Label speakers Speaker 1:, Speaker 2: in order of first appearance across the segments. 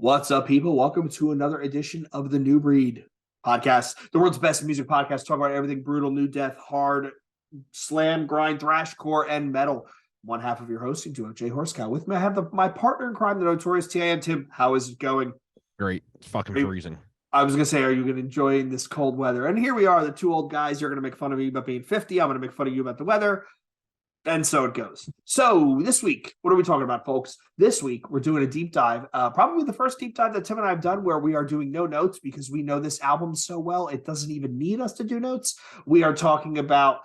Speaker 1: What's up, people? Welcome to another edition of the New Breed podcast, the world's best music podcast. Talk about everything brutal, new death, hard, slam, grind, thrash, core, and metal. One half of your hosting duo, Jay Horsecow. With me, I have my partner in crime, the notorious TIM. Tim, how is it going?
Speaker 2: Great. It's fucking freezing.
Speaker 1: I was going to say, are you going to enjoy this cold weather? And here we are, the two old guys. You're going to make fun of me about being 50. I'm going to make fun of you about the weather. And so it goes. So this week, what are we talking about, folks? This week, we're doing a deep dive, probably the first deep dive that Tim and I have done where we are doing no notes because we know this album so well, it doesn't even need us to do notes. We are talking about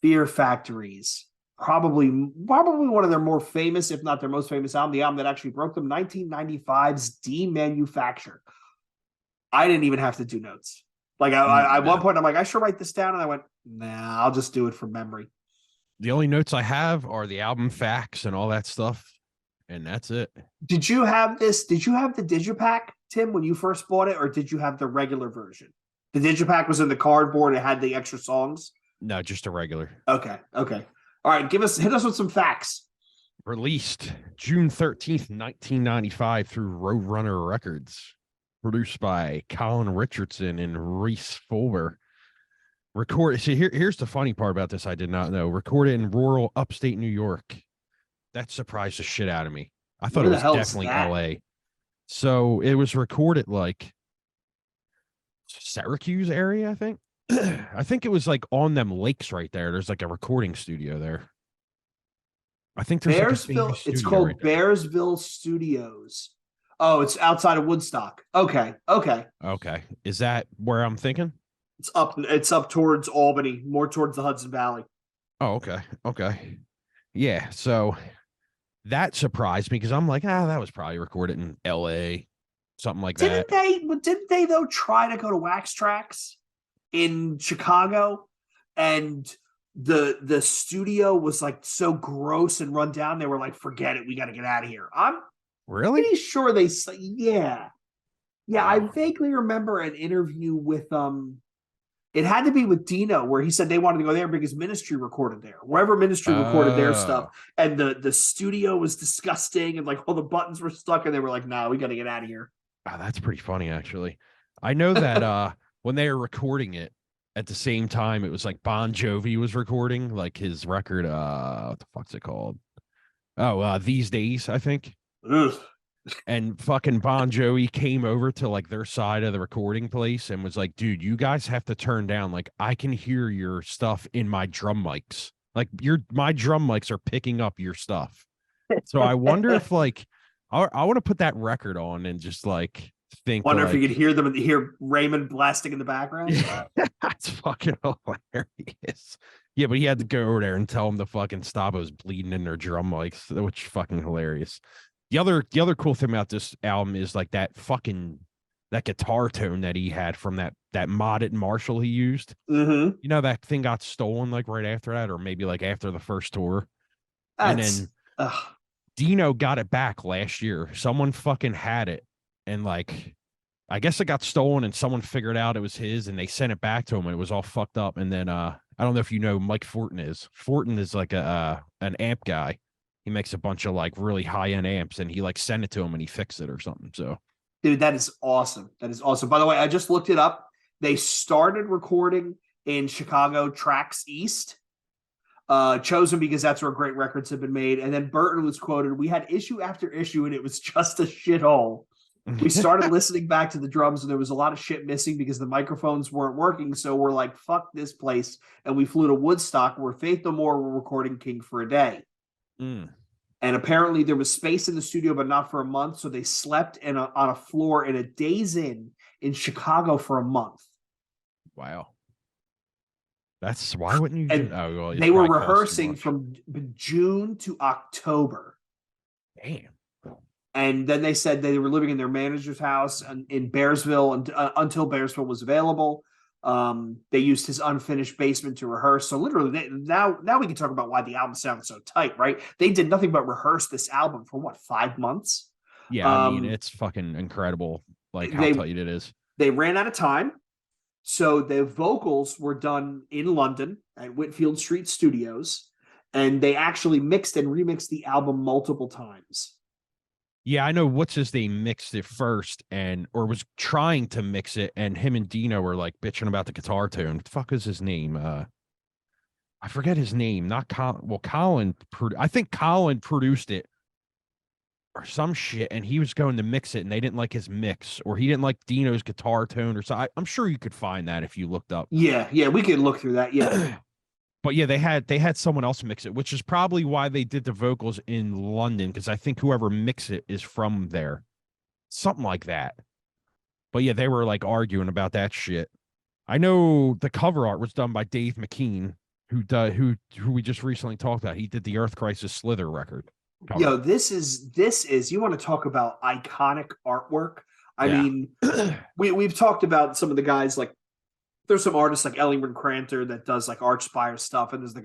Speaker 1: Fear Factory's probably one of their more famous, if not their most famous album, the album that actually broke them, 1995's Demanufacture. I didn't even have to do notes. Like, at one point, I'm like, I should write this down. And I went, nah, I'll just do it from memory.
Speaker 2: The only notes I have are the album facts and all that stuff, and that's it.
Speaker 1: Did you have this? Did you have the Digipack, Tim, when you first bought it, or did you have the regular version? The Digipack was in the cardboard. It had the extra songs.
Speaker 2: No, just a regular.
Speaker 1: Okay. All right, hit us with some facts.
Speaker 2: Released June 13th, 1995 through Roadrunner Records. Produced by Colin Richardson and Reese Fulber. Here's the funny part about this I did not know. Recorded in rural upstate New York. That surprised the shit out of me. I thought it was definitely LA. So it was recorded like Syracuse area, I think. I think it was like on them lakes right there. There's like a recording studio there. I think there's
Speaker 1: Bearsville. It's called right Bearsville Studios. Oh, it's outside of Woodstock. Okay.
Speaker 2: Is that where I'm thinking?
Speaker 1: It's up towards Albany, more towards the Hudson Valley.
Speaker 2: Oh, okay. Yeah, so that surprised me because I'm like, that was probably recorded in LA, something like that.
Speaker 1: Didn't they though try to go to Wax Trax in Chicago, and the studio was like so gross and run down, they were like, forget it, we got to get out of here. I'm
Speaker 2: really
Speaker 1: pretty sure yeah. I vaguely remember an interview with it had to be with Dino, where he said they wanted to go there because Ministry recorded there. Wherever Ministry recorded their stuff, and the studio was disgusting, and like all the buttons were stuck, and they were like, "Nah, we got to get out of here."
Speaker 2: Oh, that's pretty funny, actually. I know that when they were recording it at the same time, it was like Bon Jovi was recording like his record. What the fuck's it called? Oh, These Days, I think.
Speaker 1: Ugh.
Speaker 2: And fucking Bon Jovi came over to like their side of the recording place and was like, dude, you guys have to turn down. Like, I can hear your stuff in my drum mics. Like my drum mics are picking up your stuff. So I wonder if like, I want to put that record on and just like
Speaker 1: wonder if you could hear Raymond blasting in the background.
Speaker 2: That's fucking hilarious. Yeah, but he had to go over there and tell him to fucking stop. It was bleeding in their drum mics, which is fucking hilarious. The other cool thing about this album is like that guitar tone that he had from that modded Marshall he used.
Speaker 1: Mm-hmm.
Speaker 2: You know, that thing got stolen like right after that, or maybe like after the first tour. And then Dino got it back last year. Someone fucking had it, and like I guess it got stolen, and someone figured out it was his, and they sent it back to him, and it was all fucked up. And then I don't know if you know Mike Fortin is. Fortin is like an amp guy. He makes a bunch of like really high end amps, and he like sent it to him and he fixed it or something. So,
Speaker 1: dude, that is awesome. By the way, I just looked it up. They started recording in Chicago, Trax East, chosen because that's where great records have been made. And then Burton was quoted, "We had issue after issue, and it was just a shithole. We started listening back to the drums, and there was a lot of shit missing because the microphones weren't working. So we're like, fuck this place." And we flew to Woodstock, where Faith No More were recording King for a Day. And apparently there was space in the studio, but not for a month. So they slept on a floor in a Days Inn in Chicago for a month.
Speaker 2: Wow. That's why wouldn't you?
Speaker 1: They were rehearsing from June to October.
Speaker 2: Damn.
Speaker 1: And then they said they were living in their manager's house in Bearsville until Bearsville was available. They used his unfinished basement to rehearse. So literally now we can talk about why the album sounds so tight, right? They did nothing but rehearse this album for what, 5 months?
Speaker 2: Yeah, I mean, it's fucking incredible, like how tight it is.
Speaker 1: They ran out of time. So the vocals were done in London at Whitfield Street Studios, and they actually mixed and remixed the album multiple times.
Speaker 2: Yeah, I know what's his name mixed it first or was trying to mix it, and him and Dino were like bitching about the guitar tone. What the fuck is his name? I forget his name. Not Colin. Well, I think Colin produced it or some shit, and he was going to mix it, and they didn't like his mix, or he didn't like Dino's guitar tone, or so. I'm sure you could find that if you looked up.
Speaker 1: Yeah, we could look through that. Yeah.
Speaker 2: But yeah, they had someone else mix it, which is probably why they did the vocals in London, because I think whoever mixed it is from there, something like that. But yeah, they were like arguing about that shit. I know the cover art was done by Dave McKean, who we just recently talked about. He did the Earth Crisis Slither record cover.
Speaker 1: Yo, this is you want to talk about iconic artwork. I mean, we've talked about some of the guys, like there's some artists like Ellington Cranter that does like Archspire stuff, and there's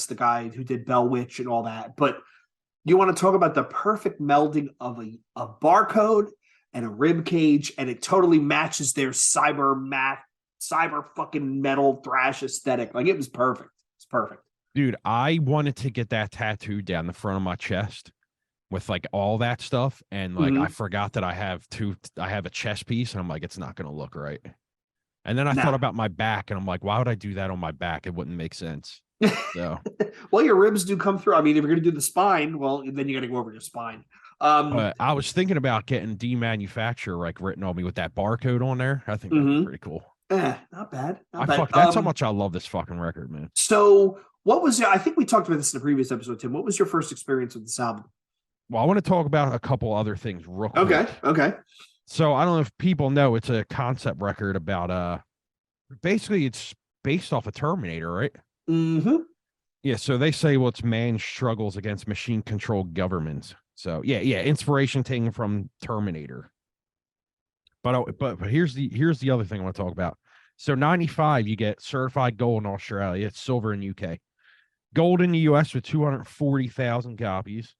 Speaker 1: the guy who did Bell Witch and all that. But you want to talk about the perfect melding of a barcode and a rib cage, and it totally matches their cyber fucking metal thrash aesthetic. Like it was perfect. It's perfect.
Speaker 2: Dude, I wanted to get that tattooed down the front of my chest with like all that stuff, and like I forgot that I have a chest piece, and I'm like, it's not gonna look right. And then I thought about my back, and I'm like, why would I do that on my back? It wouldn't make sense. So,
Speaker 1: well, your ribs do come through. I mean, if you're going to do the spine, well, then you got to go over your spine.
Speaker 2: But I was thinking about getting Demanufacture like written on me with that barcode on there. I think that'd be pretty cool.
Speaker 1: Not bad.
Speaker 2: That's how much I love this fucking record, man.
Speaker 1: So, what was I think we talked about this in the previous episode, Tim. What was your first experience with this album?
Speaker 2: Well, I want to talk about a couple other things real quick.
Speaker 1: Okay.
Speaker 2: So I don't know if people know, it's a concept record about basically it's based off of Terminator, right?
Speaker 1: Mm-hmm.
Speaker 2: Yeah, so they say, well, it's man's struggles against machine-controlled governments. So yeah, inspiration taken from Terminator. But here's the other thing I want to talk about. So 95, you get certified gold in Australia, it's silver in UK, gold in the US with 240,000 copies.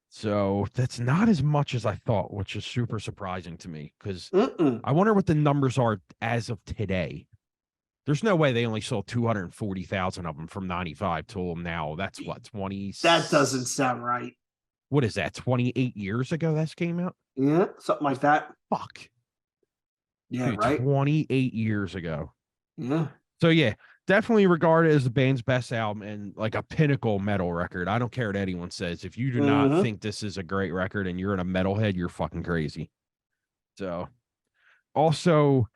Speaker 2: So that's not as much as I thought, which is super surprising to me, because I wonder what the numbers are as of today. There's no way they only sold 240,000 of them from 95 till now. That's what, 20?
Speaker 1: That doesn't sound right.
Speaker 2: What is that, 28 years ago that came out?
Speaker 1: Yeah, something like that.
Speaker 2: Fuck.
Speaker 1: Yeah,
Speaker 2: dude,
Speaker 1: right?
Speaker 2: 28 years ago.
Speaker 1: Yeah.
Speaker 2: So yeah, definitely regarded as the band's best album and like a pinnacle metal record. I don't care what anyone says. If you do not think this is a great record and you're in a metalhead, you're fucking crazy. So also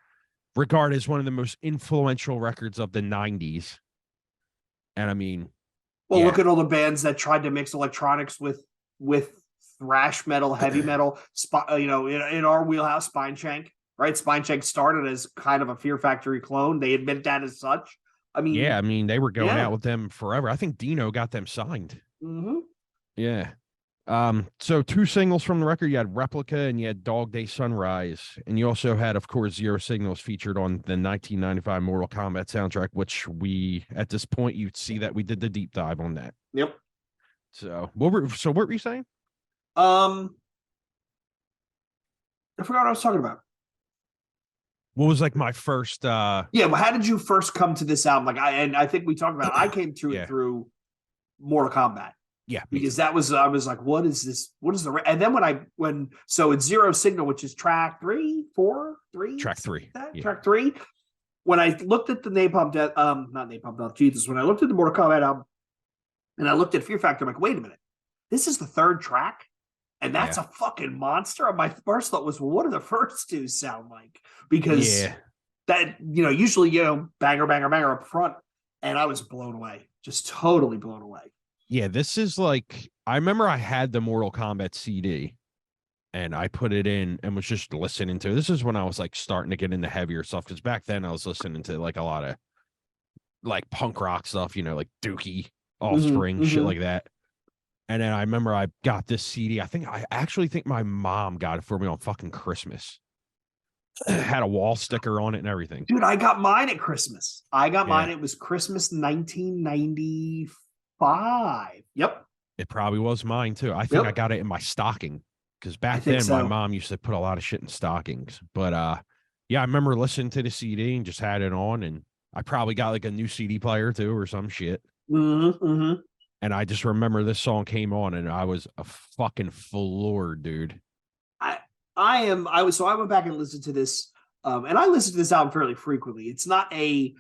Speaker 2: regarded as one of the most influential records of the 90s. And I mean,
Speaker 1: look at all the bands that tried to mix electronics with thrash metal, heavy metal. In our wheelhouse, Spineshank, right? Spineshank started as kind of a Fear Factory clone. They admit that as such. I mean,
Speaker 2: they were going out with them forever. I think Dino got them signed. Yeah. So 2 singles from the record, you had Replica and you had Dog Day Sunrise. And you also had, of course, Zero Signals featured on the 1995 Mortal Kombat soundtrack, which at this point, you'd see that we did the deep dive on that.
Speaker 1: Yep.
Speaker 2: So what were you saying?
Speaker 1: I forgot what I was talking about.
Speaker 2: What was like my first
Speaker 1: well, how did you first come to this album? Like I think we talked about it. I came to it through Mortal Kombat.
Speaker 2: Yeah,
Speaker 1: because I was like, what is this? What is and then so it's Zero Signal, which is track 3, 4, 3?
Speaker 2: Track 3.
Speaker 1: Track 3. When I looked at the Napalm Death, not Napalm Death, Jesus, when I looked at the Mortal Kombat album and I looked at Fear Factor, I'm like, wait a minute, this is the 3rd track? And that's a fucking monster. And my first thought was, well, what do the first 2 sound like? Because that, usually, banger, banger, banger up front. And I was blown away, just totally blown away.
Speaker 2: Yeah, this is like, I remember I had the Mortal Kombat CD and I put it in and was just listening to it. This is when I was like starting to get into heavier stuff, because back then I was listening to like a lot of like punk rock stuff, like Dookie, Offspring, shit like that. And then I remember I got this CD. I actually think my mom got it for me on fucking Christmas. It had a wall sticker on it and everything.
Speaker 1: Dude, I got mine at Christmas. Mine. It was Christmas 1995. Yep.
Speaker 2: It probably was mine too. I think I got it in my stocking, because back then my mom used to put a lot of shit in stockings. But I remember listening to the CD and just had it on, and I probably got like a new CD player too or some shit. And I just remember this song came on and I was a fucking floored, dude.
Speaker 1: I went back and listened to this, and I listen to this album fairly frequently. It's not a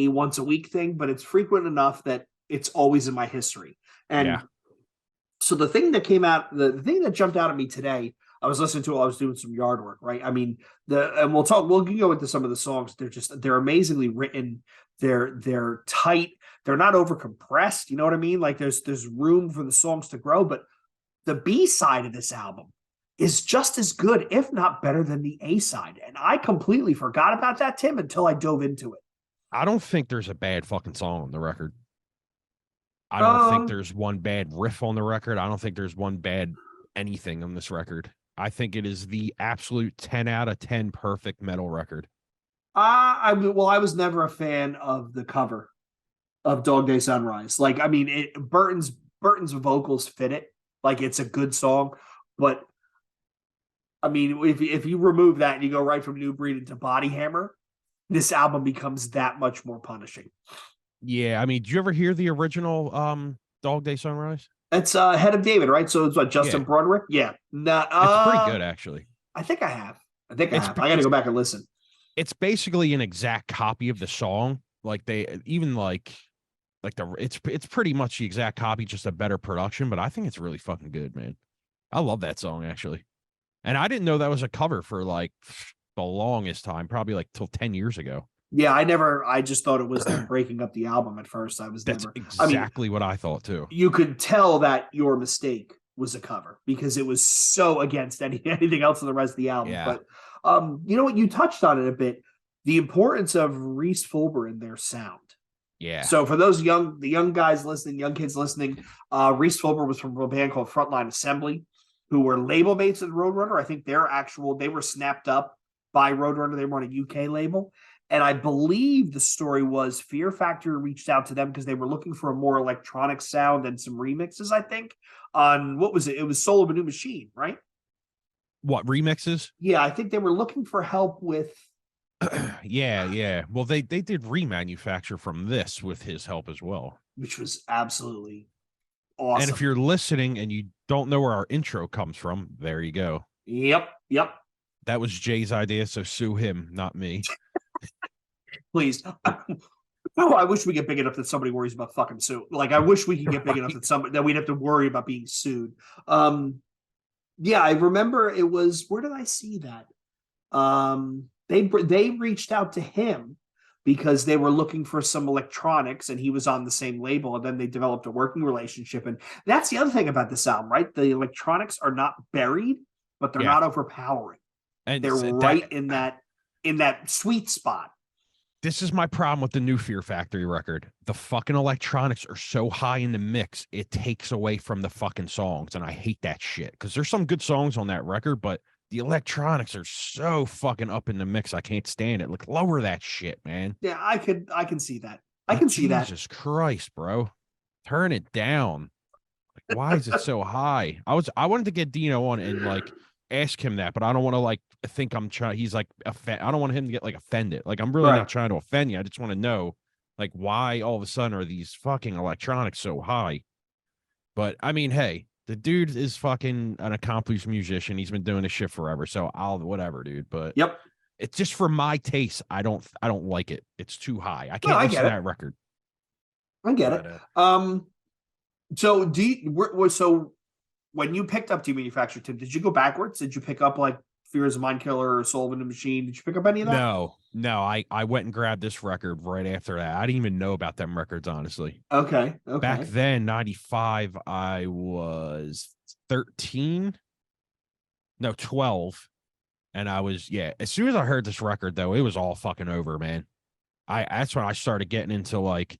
Speaker 1: once a week thing, but it's frequent enough that it's always in my history. And
Speaker 2: Yeah.
Speaker 1: so the thing that came out, the thing that jumped out at me today, I was listening to it while I was doing some yard work, right? I mean, and we'll go into some of the songs. They're amazingly written. They're tight. They're not over compressed. You know what I mean? Like there's room for the songs to grow, but the B side of this album is just as good, if not better than the A side. And I completely forgot about that, Tim, until I dove into it.
Speaker 2: I don't think there's a bad fucking song on the record. I don't think there's one bad riff on the record. I don't think there's one bad anything on this record. I think it is the absolute 10 out of 10 perfect metal record.
Speaker 1: I was never a fan of the cover of Dog Day Sunrise. Like, I mean, Burton's vocals fit it. Like, it's a good song, but I mean, if you remove that and you go right from New Breed into Body Hammer, this album becomes that much more punishing.
Speaker 2: Yeah, I mean, did you ever hear the original Dog Day Sunrise?
Speaker 1: It's Head of David, right? So it's what, Justin Broderick? Yeah.
Speaker 2: It's pretty good, actually.
Speaker 1: I think I have. I gotta go back and listen.
Speaker 2: It's basically an exact copy of the song. Like they even it's pretty much the exact copy, just a better production, but I think it's really fucking good, man. I love that song, actually. And I didn't know that was a cover for like the longest time, probably like till 10 years ago.
Speaker 1: Yeah, I just thought it was them breaking up the album at first.
Speaker 2: That's exactly what I thought too.
Speaker 1: You could tell that Your Mistake was a cover because it was so against anything else in the rest of the album.
Speaker 2: Yeah.
Speaker 1: But you know what? You touched on it a bit. The importance of Reese Fulber in their sound.
Speaker 2: Yeah.
Speaker 1: So for those young kids listening, Reese Fulber was from a band called Frontline Assembly, who were label mates of Roadrunner. I think they were snapped up by Roadrunner. They were on a UK label. And I believe the story was Fear Factory reached out to them because they were looking for a more electronic sound and some remixes, I think, on what was it? It was Soul of a New Machine, right?
Speaker 2: What, remixes?
Speaker 1: Yeah, I think they were looking for help with.
Speaker 2: Yeah. Well, they did remanufacture from this with his help as well,
Speaker 1: which was absolutely awesome.
Speaker 2: And if you're listening and you don't know where our intro comes from, there you go.
Speaker 1: Yep.
Speaker 2: That was Jay's idea, so sue him, not me.
Speaker 1: Please. Oh, I wish we get big enough that somebody worries about fucking sue. Like, I wish we could get big enough that we'd have to worry about being sued. Yeah, I remember it was, where did I see that? They reached out to him because they were looking for some electronics and he was on the same label, and then they developed a working relationship. And that's the other thing about this album, right? The electronics are not buried, but they're not overpowering. And they're right in that sweet spot.
Speaker 2: This is my problem with the new Fear Factory record. The fucking electronics are so high in the mix, it takes away from the fucking songs. And I hate that shit because there's some good songs on that record, but the electronics are so fucking up in the mix. I can't stand it. Like, lower that shit, man.
Speaker 1: Yeah, I can see that. I can see that.
Speaker 2: Jesus Christ, bro. Turn it down. Like, why is it so high? I wanted to get Dino on and like ask him that, but I don't want to like think I'm trying. He's like, I don't want him to get like offended. Like, I'm really not trying to offend you. I just want to know like why all of a sudden are these fucking electronics so high? But I mean, hey, the dude is fucking an accomplished musician. He's been doing this shit forever. So whatever, dude. But it's just for my taste. I don't like it. It's too high. I can't listen to that record.
Speaker 1: I get it. So so when you picked up Demanufacture, Tim, did you go backwards? Did you pick up like Fear is a Mind Killer or Soul of a New Machine? Did you pick up any of that?
Speaker 2: No. I went and grabbed this record right after that. I didn't even know about them records, honestly.
Speaker 1: Okay.
Speaker 2: Back then, 95, I was 13. No, 12. And I was, as soon as I heard this record, though, it was all fucking over, man. That's when I started getting into like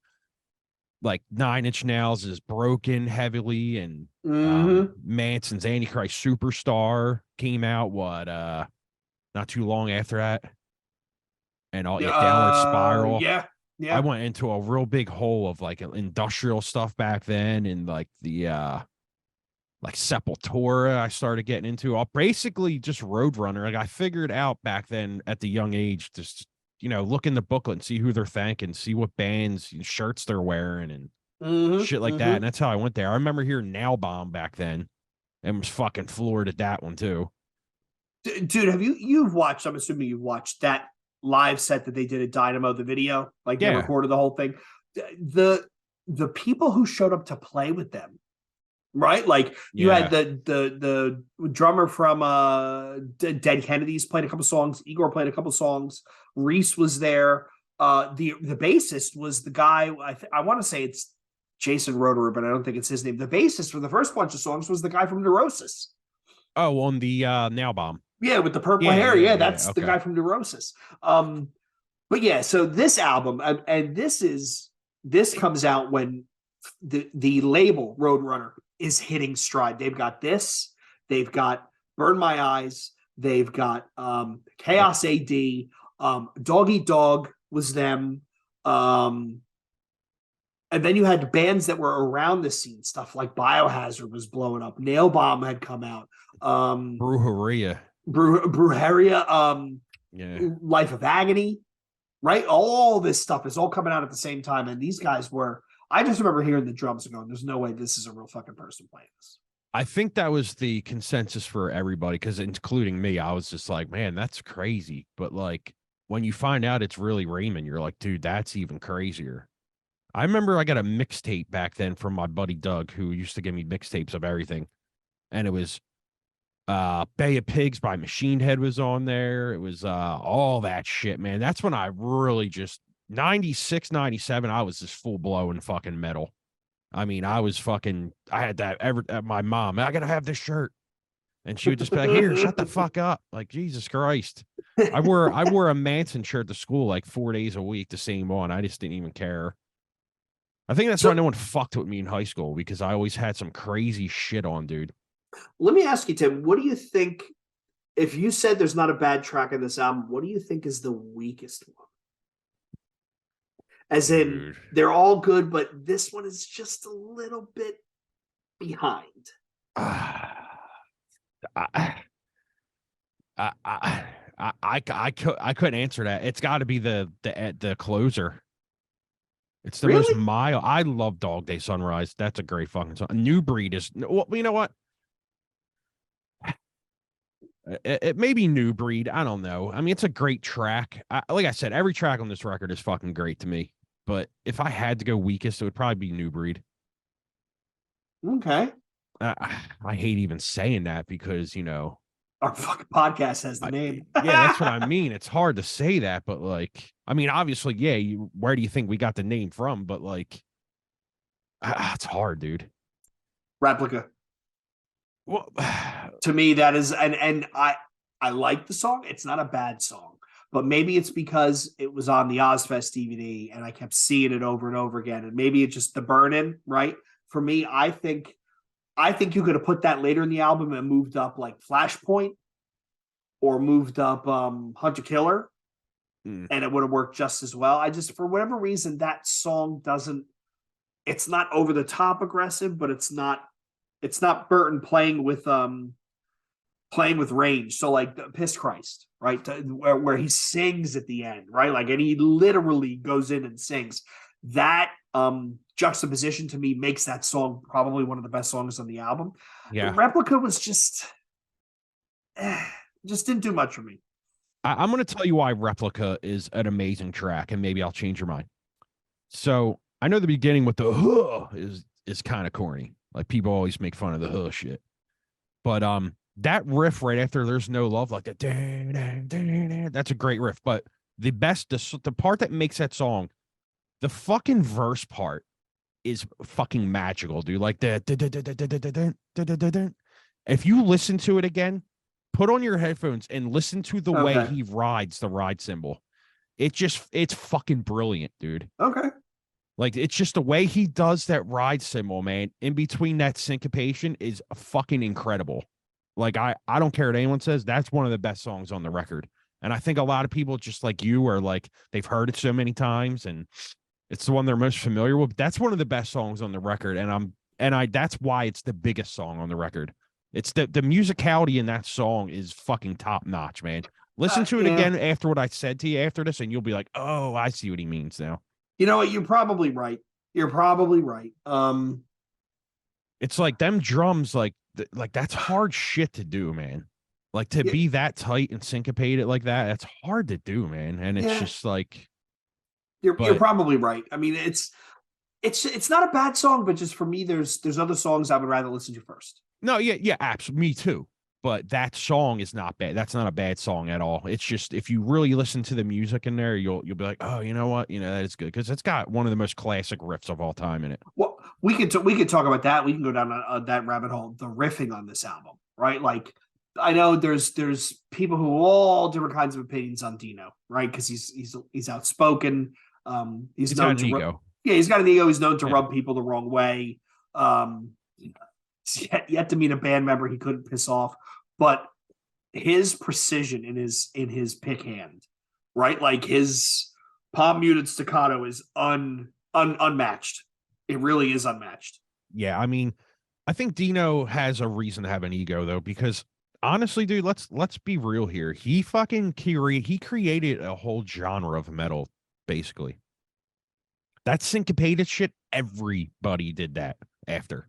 Speaker 2: 9 Inch Nails is Broken heavily, and Manson's Antichrist Superstar came out not too long after that, and all Downward Spiral.
Speaker 1: Yeah.
Speaker 2: I went into a real big hole of like industrial stuff back then, and like the like Sepultura I started getting into. Basically just Roadrunner. Like, I figured out back then at the young age, just look in the booklet and see who they're thanking, see what bands and shirts they're wearing, and shit like that. And that's how I went there. I remember hearing Nail Bomb back then and was fucking floored at that one too.
Speaker 1: Dude, have you've watched, I'm assuming you've watched that live set that they did at Dynamo, the video, like they recorded the whole thing. The people who showed up to play with them, right? Like you had the drummer from Dead Kennedys played a couple songs, Igor played a couple songs, Reese was there. The bassist was the guy, I want to say it's Jason Roderer, but I don't think it's his name. The bassist for the first bunch of songs was the guy from Neurosis.
Speaker 2: Oh, on the Nail Bomb.
Speaker 1: Yeah, with the purple hair. Yeah, that's the guy from Neurosis. But yeah, so this album, and this comes out when the label Roadrunner is hitting stride. They've got this, they've got Burn My Eyes, they've got Chaos AD, Dog Eat Dog was them. And then you had bands that were around the scene, stuff like Biohazard was blowing up. Nail Bomb had come out.
Speaker 2: Brujeria.
Speaker 1: Life of Agony, right? All this stuff is all coming out at the same time. And these guys were, I just remember hearing the drums and going, there's no way this is a real fucking person playing this.
Speaker 2: I think that was the consensus for everybody, because including me, I was just like, man, that's crazy. But like, when you find out it's really Raymond, you're like, dude, that's even crazier. I remember I got a mixtape back then from my buddy Doug, who used to give me mixtapes of everything. And it was Bay of Pigs by Machine Head was on there. It was all that shit, man. That's when I really just 96, 97, I was just full blown fucking metal. I mean, I had that my mom, I gotta have this shirt. And she would just be like, here, shut the fuck up. Like, Jesus Christ. I wore a Manson shirt to school like 4 days a week, the same one. I just didn't even care. I think that's why no one fucked with me in high school, because I always had some crazy shit on, dude.
Speaker 1: Let me ask you, Tim, what do you think, if you said there's not a bad track in this album, what do you think is the weakest one? As in, they're all good, but this one is just a little bit behind.
Speaker 2: I couldn't answer that. It's got to be the closer. It's the most mild. I love Dog Day Sunrise. That's a great fucking song. New Breed is, well, you know what? It may be New Breed. I don't know. I mean, it's a great track. Like I said, every track on this record is fucking great to me. But if I had to go weakest, it would probably be New Breed.
Speaker 1: Okay.
Speaker 2: I hate even saying that because, you know,
Speaker 1: our fucking podcast has the name.
Speaker 2: Yeah, that's what I mean. It's hard to say that, but like, I mean, obviously, yeah, where do you think we got the name from? But like, it's hard, dude.
Speaker 1: Replica.
Speaker 2: Well,
Speaker 1: to me, that is, and I like the song. It's not a bad song, but maybe it's because it was on the Ozfest DVD and I kept seeing it over and over again. And maybe it's just the burn-in, right? For me, I think you could have put that later in the album and moved up like Flashpoint or moved up Hunter Killer, and it would have worked just as well. I just, for whatever reason, that song it's not over the top aggressive, but it's not Burton playing with range. So like the Piss Christ, right? Where he sings at the end, right? Like, and he literally goes in and sings. That juxtaposition to me makes that song probably one of the best songs on the album.
Speaker 2: Yeah.
Speaker 1: The Replica was just didn't do much for me.
Speaker 2: I'm going to tell you why Replica is an amazing track, and maybe I'll change your mind. So I know the beginning with the huh is kind of corny. Like, people always make fun of the huh shit. But that riff right after There's No Love, like the that's a great riff. But the part that makes that song, the fucking verse part, is fucking magical, dude. Like the if you listen to it again, put on your headphones and listen to the way he rides the ride cymbal. It's fucking brilliant, dude.
Speaker 1: Okay.
Speaker 2: Like, it's just the way he does that ride cymbal, man, in between that syncopation is fucking incredible. Like, I don't care what anyone says, that's one of the best songs on the record. And I think a lot of people, just like you, are like, they've heard it so many times and it's the one they're most familiar with. That's one of the best songs on the record. And that's why it's the biggest song on the record. It's the musicality in that song is fucking top notch, man. Listen to it again after what I said to you after this, and you'll be like, oh, I see what he means now.
Speaker 1: You know what? You're probably right. You're probably right.
Speaker 2: It's like them drums, like that's hard shit to do, man. Like to
Speaker 1: yeah,
Speaker 2: be that tight and syncopated like that, that's hard to do, man. And it's
Speaker 1: yeah,
Speaker 2: just like,
Speaker 1: you're
Speaker 2: but
Speaker 1: probably right. I mean, it's not a bad song, but just for me, there's other songs I would rather listen to first.
Speaker 2: no, yeah, absolutely, me too. But that song is not bad. That's not a bad song at all. It's just if you really listen to the music in there, you'll be like, oh, you know what, that is good because it's got one of the most classic riffs of all time in it.
Speaker 1: Well, we could talk about that. We can go down that rabbit hole. The riffing on this album, right? Like, I know there's people who have all different kinds of opinions on Dino, right? Because he's outspoken. He's known
Speaker 2: got an
Speaker 1: to
Speaker 2: ego.
Speaker 1: Yeah, he's got an ego. He's known to
Speaker 2: Yeah.
Speaker 1: rub people the wrong way. He's yet to meet a band member he couldn't piss off, but his precision in his pick hand, right? Like his palm muted staccato is unmatched. It really is unmatched.
Speaker 2: Yeah, I mean, I think Dino has a reason to have an ego though, because honestly, dude, let's be real here. He fucking he created a whole genre of metal, basically. That syncopated shit, everybody did that after.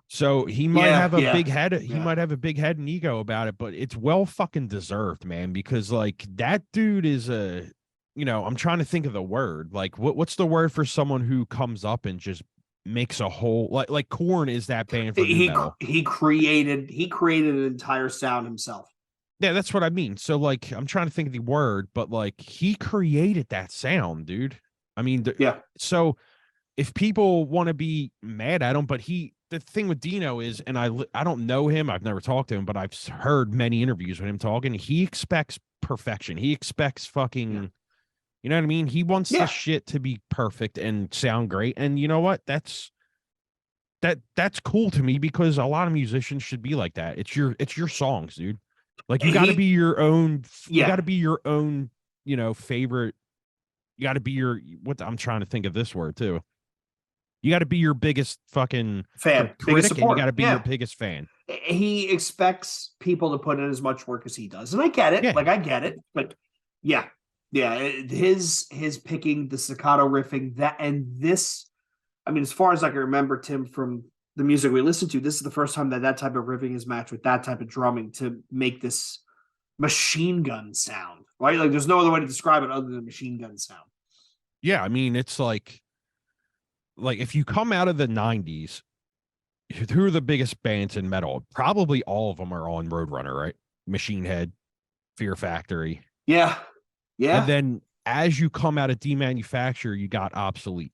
Speaker 2: So he might have a big head. He might have a big head and ego about it, but it's well fucking deserved, man. Because like that dude is I'm trying to think of the word. Like what's the word for someone who comes up and just makes a whole like Korn is that band for new metal.
Speaker 1: He created an entire sound himself.
Speaker 2: Yeah, that's what I mean. So like I'm trying to think of the word, but like he created that sound, dude. I mean,
Speaker 1: yeah.
Speaker 2: So if people want to be mad at him, but the thing with Dino is, and I don't know him, I've never talked to him, but I've heard many interviews with him talking. He expects perfection. He expects fucking, you know what I mean? He wants the shit to be perfect and sound great. And you know what? That's cool to me because a lot of musicians should be like that. It's your songs, dude. Like you got to be your own. You got to be your own. Favorite. You got to be I'm trying to think of this word too. You got to be your biggest fucking
Speaker 1: fan,
Speaker 2: critic, and you got to be your biggest fan.
Speaker 1: He expects people to put in as much work as he does, and I get it. Like I get it, but yeah, his picking the staccato riffing that and this. I mean, as far as I can remember, Tim, from the music we listened to, this is the first time that type of riffing is matched with that type of drumming to make this machine gun sound, right? Like there's no other way to describe it other than machine gun sound.
Speaker 2: Yeah, I mean, it's like if you come out of the 90s, who are the biggest bands in metal? Probably all of them are on Roadrunner, right? Machine Head, Fear Factory.
Speaker 1: Yeah.
Speaker 2: And then as you come out of Demanufacture, you got Obsolete.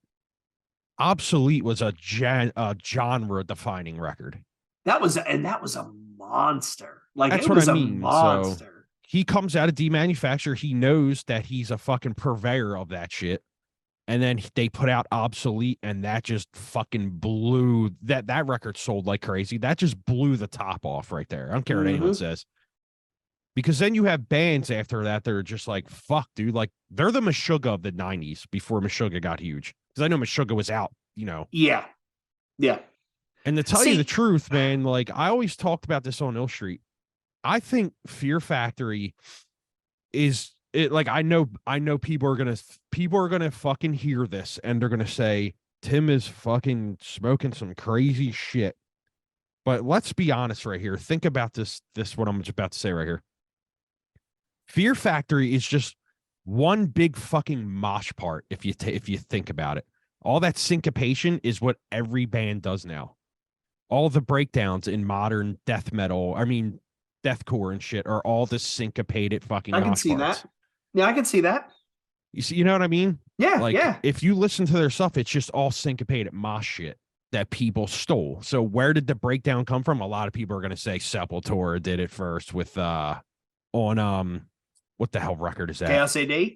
Speaker 2: Obsolete was a genre-defining record.
Speaker 1: That was a monster. Like
Speaker 2: that's
Speaker 1: it
Speaker 2: what
Speaker 1: was
Speaker 2: I mean.
Speaker 1: A monster.
Speaker 2: So he comes out of Demanufacture. He knows that he's a fucking purveyor of that shit. And then they put out Obsolete, and that just fucking blew that record sold like crazy. That just blew the top off right there. I don't care what anyone says. Because then you have bands after that that are just like, fuck, dude. Like, they're the Meshuggah of the 90s before Meshuggah got huge. Because I know Meshuggah was out,
Speaker 1: Yeah. Yeah.
Speaker 2: And to tell you the truth, man, like, I always talked about this on Ill Street. I think Fear Factory is it. Like, I know people are gonna fucking hear this and they're gonna say Tim is fucking smoking some crazy shit. But let's be honest right here. Think about this what I'm about to say right here. Fear Factory is just one big fucking mosh part. If you think about it, all that syncopation is what every band does now. All the breakdowns in modern death metal, I mean, deathcore and shit, are all the syncopated fucking mosh parts. I can
Speaker 1: see that. Yeah, I can see that.
Speaker 2: You know what I mean?
Speaker 1: Yeah,
Speaker 2: like, if you listen to their stuff, it's just all syncopated mosh shit that people stole. So where did the breakdown come from? A lot of people are going to say Sepultura did it first with on what the hell record is that?
Speaker 1: Chaos AD?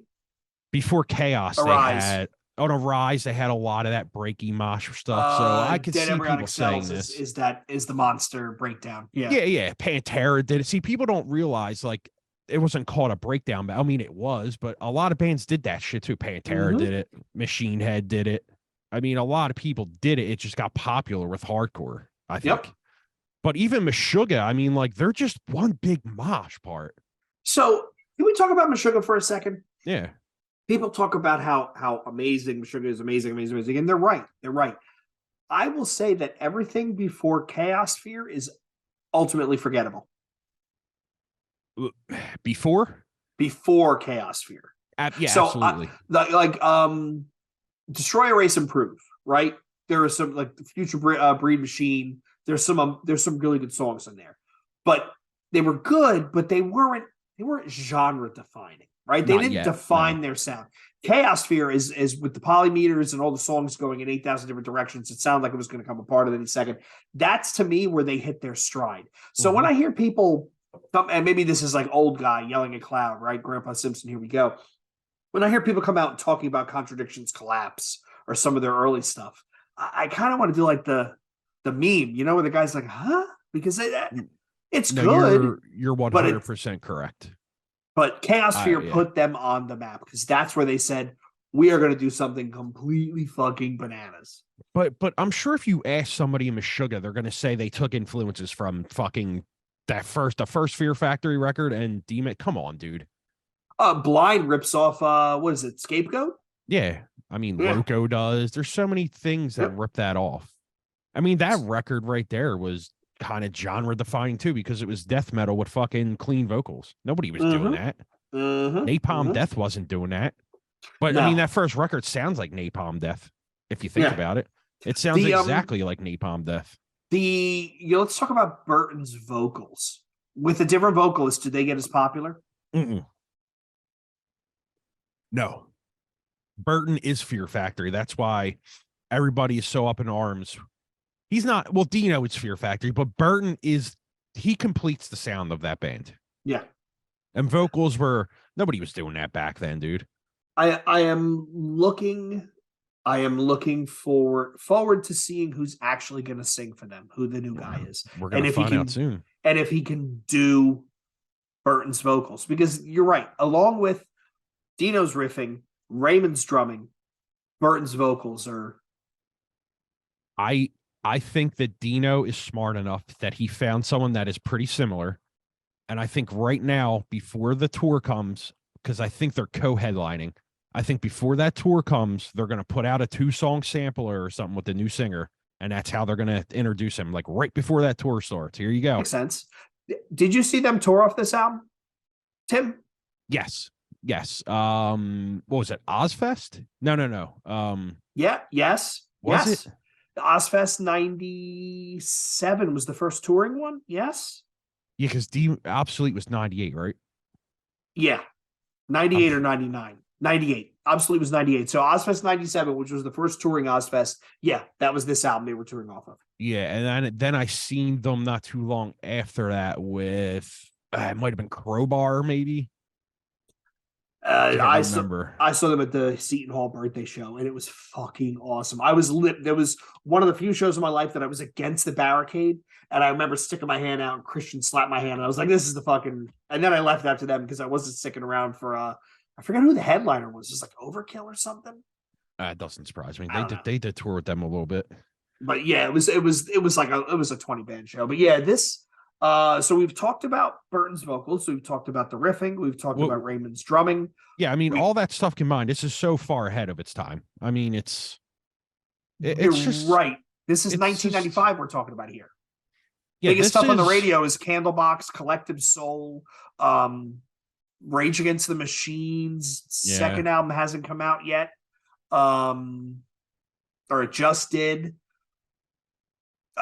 Speaker 2: Before Chaos,
Speaker 1: Arise.
Speaker 2: They had on Arise, they had a lot of that breaky mosh stuff. So I could see people saying this.
Speaker 1: Is the monster breakdown.
Speaker 2: Yeah. Pantera did it. See, people don't realize like it wasn't called a breakdown, but I mean it was, but a lot of bands did that shit too. Pantera did it, Machine Head did it. I mean, a lot of people did it. It just got popular with hardcore, I think. But even Meshuggah, I mean, like they're just one big mosh part.
Speaker 1: So can we talk about Meshuggah for a second?
Speaker 2: Yeah.
Speaker 1: People talk about how amazing Sugar is, amazing, and they're right. They're right. I will say that everything before Chaosphere is ultimately forgettable.
Speaker 2: Before
Speaker 1: Chaosphere.
Speaker 2: yeah,
Speaker 1: So
Speaker 2: absolutely.
Speaker 1: Destroy, Erase, Improve, right? There are some like the Future Breed Machine. There's some really good songs in there, but they were good, but they weren't genre defining, right? They
Speaker 2: Not
Speaker 1: didn't
Speaker 2: yet,
Speaker 1: define
Speaker 2: no.
Speaker 1: their sound. Chaosphere is with the polymeters and all the songs going in 8,000 different directions. It sounded like it was going to come apart at any second. That's to me where they hit their stride. So when I hear people, and maybe this is like old guy yelling at cloud, right? Grandpa Simpson, here we go. When I hear people come out and talking about Contradictions Collapse or some of their early stuff, I kind of want to do like the meme, where the guy's like, huh? Because it's
Speaker 2: No,
Speaker 1: good.
Speaker 2: You're 100% correct.
Speaker 1: But Chaosphere put them on the map because that's where they said, we are going to do something completely fucking bananas.
Speaker 2: But I'm sure if you ask somebody in Meshuggah, they're going to say they took influences from fucking the first Fear Factory record and Demon. Come on, dude.
Speaker 1: Blind rips off, what is it, Scapegoat?
Speaker 2: Yeah. I mean, Loco does. There's so many things that rip that off. I mean, that record right there was kind of genre defining too, because it was death metal with fucking clean vocals. Nobody was doing that. Napalm Death wasn't doing that. But I mean, that first record sounds like Napalm Death. If you think about it, it sounds exactly like Napalm Death.
Speaker 1: Let's talk about Burton's vocals. With a different vocalist, did they get as popular?
Speaker 2: No. Burton is Fear Factory. That's why everybody is so up in arms. He's not, well, Dino is Fear Factory, but Burton he completes the sound of that band.
Speaker 1: Yeah.
Speaker 2: And vocals nobody was doing that back then, dude.
Speaker 1: I am looking forward to seeing who's actually going to sing for them, who the new guy is.
Speaker 2: We're going to find out soon.
Speaker 1: And if he can do Burton's vocals, because you're right, along with Dino's riffing, Raymond's drumming, Burton's vocals are.
Speaker 2: I think that Dino is smart enough that he found someone that is pretty similar. And I think right now, before the tour comes, because I think they're co-headlining, I think before that tour comes, they're going to put out a 2-song sampler or something with the new singer. And that's how they're going to introduce him, like right before that tour starts. Here you go.
Speaker 1: Makes sense. Did you see them tour off this album, Tim?
Speaker 2: Yes. What was it? Ozfest? No.
Speaker 1: Yes.
Speaker 2: Was it?
Speaker 1: The Ozfest 97 was the first touring one. Yes.
Speaker 2: Yeah, because Obsolete was 98, right?
Speaker 1: Yeah. 98 or 99. 98. Obsolete was 98. So Ozfest 97, which was the first touring Ozfest. Yeah, that was this album they were touring off of.
Speaker 2: Yeah, and then I seen them not too long after that with it might have been Crowbar, maybe.
Speaker 1: I saw them at the Seton Hall birthday show, and it was fucking awesome. I was lit. There was one of the few shows in my life that I was against the barricade, and I remember sticking my hand out, and Christian slapped my hand, and I was like, "This is the fucking." And then I left after them because I wasn't sticking around for. I forgot who the headliner was. Just like Overkill or something.
Speaker 2: It doesn't surprise me. They did tour with them a little bit,
Speaker 1: but yeah, it was like it was a 20 band show. But yeah, this. So we've talked about Burton's vocals. We've talked about the riffing. We've talked about Raymond's drumming.
Speaker 2: Yeah, I mean, all that stuff combined, this is so far ahead of its time. I mean, it's just
Speaker 1: right. This is 1995 we're talking about here.
Speaker 2: Yeah,
Speaker 1: biggest stuff on the radio is Candlebox, Collective Soul, Rage Against the Machines. Second album hasn't come out yet. Or it just did.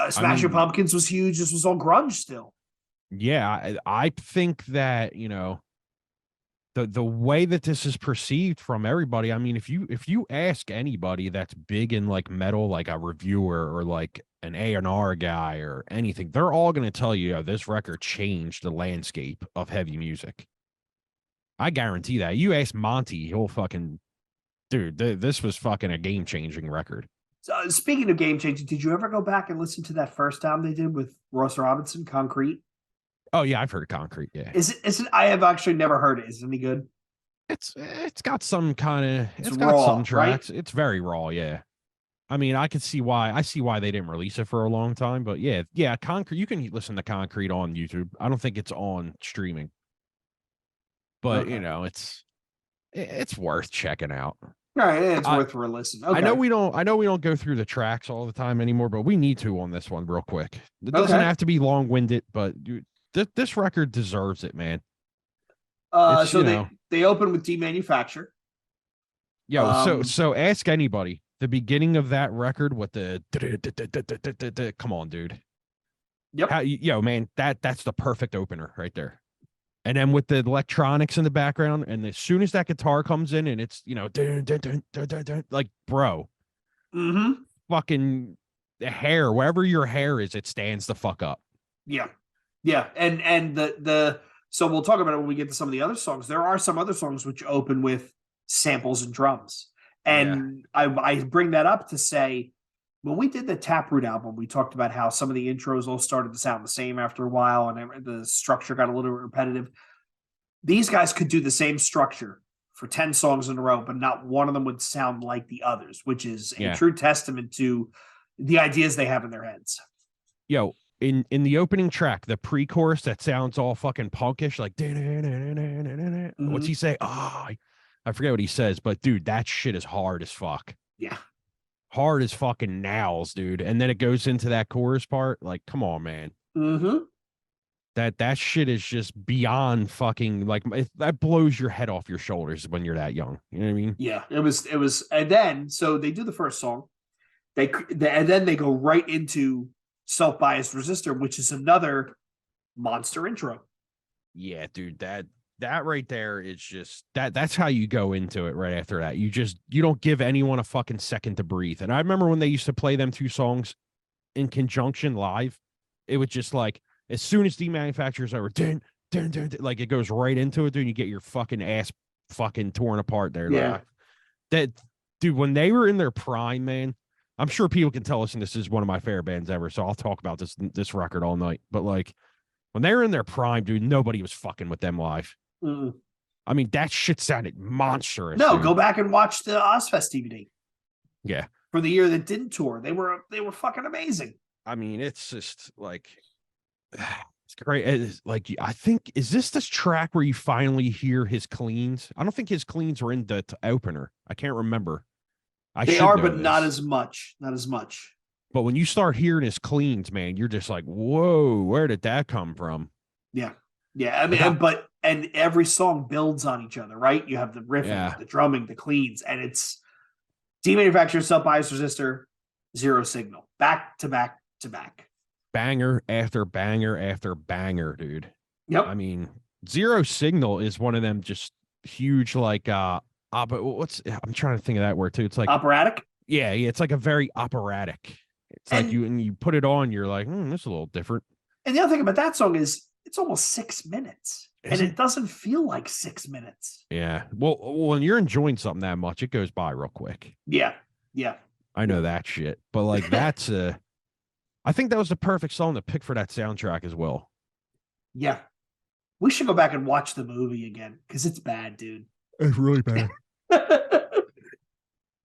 Speaker 1: Smashing Pumpkins was huge. This was all grunge still.
Speaker 2: Yeah, I think that, the way that this is perceived from everybody, I mean, if you ask anybody that's big in like metal, like a reviewer or like an A&R guy or anything, they're all going to tell you this record changed the landscape of heavy music. I guarantee that. You ask Monty, he'll fucking, dude, this was fucking a game-changing record.
Speaker 1: Speaking of game changing, did you ever go back and listen to that first album they did with Ross Robinson, Concrete?
Speaker 2: Oh yeah, I've heard of Concrete. Yeah,
Speaker 1: is it? I have actually never heard it. Is it any good?
Speaker 2: It's got some kind of it's got raw, some tracks. Right? It's very raw. Yeah, I mean, I see why they didn't release it for a long time. But yeah, Concrete. You can listen to Concrete on YouTube. I don't think it's on streaming, but it's it's worth checking out.
Speaker 1: All right, it's worth a listen. Okay.
Speaker 2: I know we don't go through the tracks all the time anymore, but we need to on this one real quick. It doesn't have to be long-winded, but dude, this record deserves it, man.
Speaker 1: So they open with Demanufacture.
Speaker 2: Yo, so ask anybody. The beginning of that record with the come on, dude.
Speaker 1: Yep.
Speaker 2: Yo, man, that's the perfect opener right there. And then with the electronics in the background, and as soon as that guitar comes in, and it's like, bro, fucking the hair, wherever your hair is, it stands the fuck up.
Speaker 1: Yeah, and the so we'll talk about it when we get to some of the other songs. There are some other songs which open with samples and drums, and I bring that up to say, when we did the Taproot album, we talked about how some of the intros all started to sound the same after a while, and the structure got a little repetitive. These guys could do the same structure for 10 songs in a row, but not one of them would sound like the others, which is a true testament to the ideas they have in their heads.
Speaker 2: Yo, in the opening track, the pre-chorus that sounds all fucking punkish, like what's he say? Oh, I forget what he says, but dude, that shit is hard as fuck.
Speaker 1: Yeah.
Speaker 2: Hard as fucking nails, dude. And then it goes into that chorus part. Like, come on, man. That shit is just beyond fucking, like, that blows your head off your shoulders when you're that young. You know what I mean?
Speaker 1: Yeah, it was, and then so they do the first song, and then they go right into Self-Biased Resistor, which is another monster intro.
Speaker 2: Yeah, dude, that right there is just that's how you go into it right after that. You don't give anyone a fucking second to breathe. And I remember when they used to play them two songs in conjunction live, it was just like, as soon as Demanufacture's over, like it goes right into it, dude, you get your fucking ass fucking torn apart there.
Speaker 1: Yeah.
Speaker 2: Like, that dude, when they were in their prime, man, I'm sure people can tell us, and this is one of my favorite bands ever, so I'll talk about this record all night. But like, when they were in their prime, dude, nobody was fucking with them live. I mean, that shit sounded monstrous.
Speaker 1: No,
Speaker 2: dude.
Speaker 1: Go back and watch the Ozfest DVD.
Speaker 2: Yeah.
Speaker 1: For the year that didn't tour. They were fucking amazing.
Speaker 2: I mean, it's just like, it's great. It's like, I think, is this track where you finally hear his cleans? I don't think his cleans were in the opener. I can't remember.
Speaker 1: They are, but not as much. Not as much.
Speaker 2: But when you start hearing his cleans, man, you're just like, whoa, where did that come from?
Speaker 1: Yeah. Yeah. I mean, and every song builds on each other, right? You have the riffing, the drumming, the cleans, and it's Demanufacture, Self-Biased Resistor, Zero Signal, back to back to back.
Speaker 2: Banger after banger after banger, dude.
Speaker 1: Yep.
Speaker 2: I mean, Zero Signal is one of them just huge, like, but I'm trying to think of that word too. It's like
Speaker 1: operatic.
Speaker 2: Yeah. It's like a very operatic. It's like you put it on, you're like, this is a little different.
Speaker 1: And the other thing about that song is it's almost 6 minutes. It doesn't feel like 6 minutes.
Speaker 2: Yeah. Well, when you're enjoying something that much, it goes by real quick.
Speaker 1: Yeah. Yeah.
Speaker 2: I know that shit. But like that's I think that was the perfect song to pick for that soundtrack as well.
Speaker 1: Yeah. We should go back and watch the movie again because it's bad, dude.
Speaker 2: It's really bad.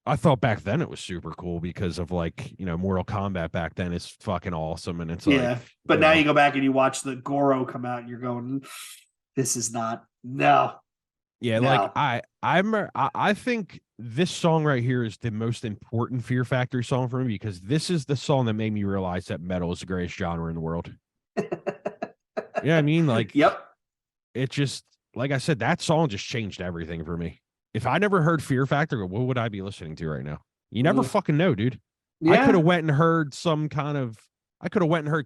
Speaker 2: I thought back then it was super cool because of like, Mortal Kombat back then is fucking awesome. And it's like,
Speaker 1: but now you go back and you watch the Goro come out and you're going, this is not, no.
Speaker 2: Yeah. No. Like I think this song right here is the most important Fear Factory song for me because this is the song that made me realize that metal is the greatest genre in the world. Yeah. I mean, like,
Speaker 1: yep.
Speaker 2: It just, like I said, that song just changed everything for me. If I never heard Fear Factory, what would I be listening to right now? You never fucking know, dude. Yeah. I could have went and heard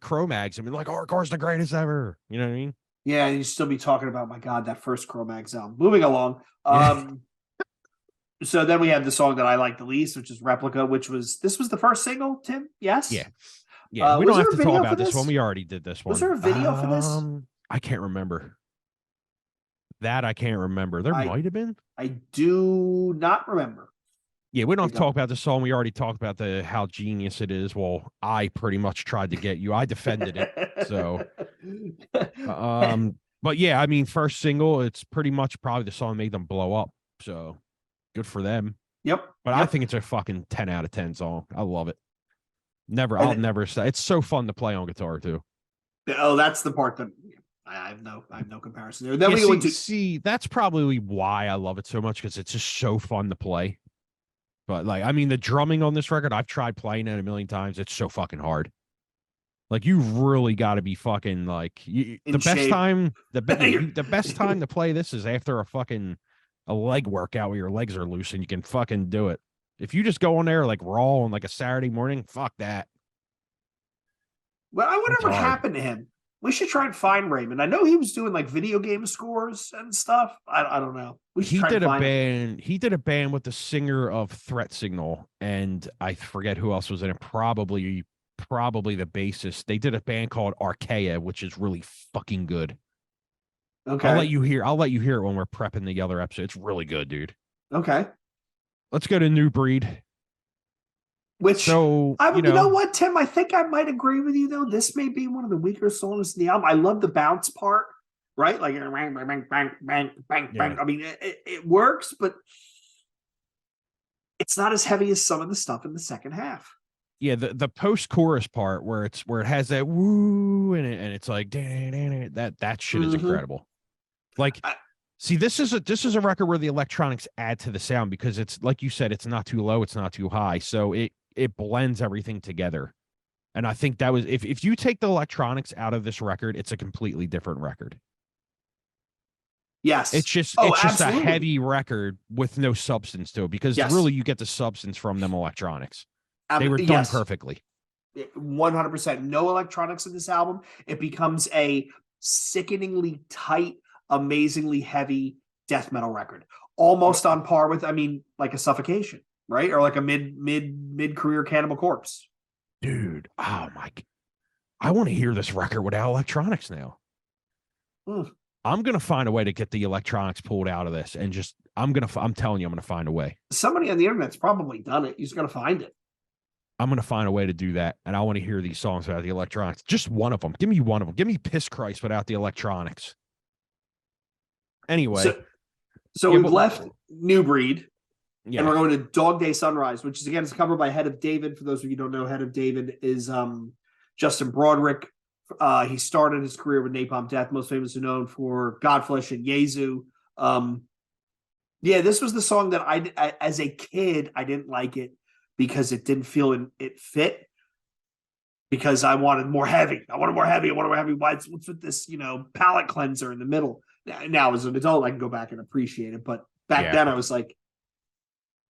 Speaker 2: Cro-Mags and been like, Hardcore's the greatest ever. You know what I mean?
Speaker 1: Yeah, and you'd still be talking about, my God, that first Cro-Mags album. Moving along. So then we have the song that I like the least, which is Replica, this was the first single, Tim? Yes?
Speaker 2: Yeah. Yeah, we don't have to talk about this one. We already did this one.
Speaker 1: Was there a video for this?
Speaker 2: I can't remember. That I can't remember. There might have been.
Speaker 1: I do not remember.
Speaker 2: Yeah, we don't have to talk about the song. We already talked about how genius it is. Well, I pretty much tried to get you. I defended it. So, but yeah, I mean, first single, it's pretty much probably the song that made them blow up. So, good for them.
Speaker 1: Yep.
Speaker 2: But I think it's a fucking 10 out of 10 song. I love it. I'll never say it's so fun to play on guitar too.
Speaker 1: Oh, that's the part that I have no comparison there. Then we go into
Speaker 2: that's probably why I love it so much, because it's just so fun to play. But like, I mean, the drumming on this record, I've tried playing it a million times. It's so fucking hard. Like, you really got to be fucking like the best time. The best time to play this is after a leg workout where your legs are loose and you can fucking do it. If you just go on there like raw on like a Saturday morning, fuck that.
Speaker 1: Well, I wonder what happened to him. We should try and find Raymond. I know he was doing like video game scores and stuff. I don't know.
Speaker 2: He did a band. He did a band with the singer of Threat Signal, and I forget who else was in it. Probably the bassist. They did a band called Archaea, which is really fucking good.
Speaker 1: Okay.
Speaker 2: I'll let you hear it when we're prepping the other episode. It's really good, dude.
Speaker 1: Okay.
Speaker 2: Let's go to New Breed.
Speaker 1: Which, you know what, Tim? I think I might agree with you, though. This may be one of the weaker songs in the album. I love the bounce part, right? Like, bang, bang, bang, bang, bang, bang. I mean, it works, but it's not as heavy as some of the stuff in the second half.
Speaker 2: Yeah, the post-chorus part where it has that woo in it, and it's like that shit is incredible. Like, see, this is a record where the electronics add to the sound, because it's like you said, it's not too low, it's not too high, so it blends everything together. And I think that was if you take the electronics out of this record, it's a completely different record.
Speaker 1: Yes,
Speaker 2: it's just a heavy record with no substance to it, because really you get the substance from them electronics. They were done perfectly.
Speaker 1: 100%. No electronics in this album. It becomes a sickeningly tight, amazingly heavy death metal record, almost on par with, like a Suffocation, right? Or like a mid-career Cannibal Corpse.
Speaker 2: Dude, oh my! I want to hear this record without electronics now. I'm gonna find a way to get the electronics pulled out of this, and I'm telling you, I'm gonna find a way.
Speaker 1: Somebody on the internet's probably done it. You just gotta find it.
Speaker 2: I'm going to find a way to do that, and I want to hear these songs without the electronics. Just one of them. Give me one of them. Give me Piss Christ without the electronics. Anyway.
Speaker 1: So we've left New Breed, and we're going to Dog Day Sunrise, which is, again, it's covered by Head of David. For those of you who don't know, Head of David is Justin Broderick. He started his career with Napalm Death, most famously known for Godflesh and Yezu. This was the song that I as a kid, I didn't like it, because it didn't feel it fit, because I wanted more heavy. What's with this, palate cleanser in the middle? Now, as an adult, I can go back and appreciate it. But back then I was like,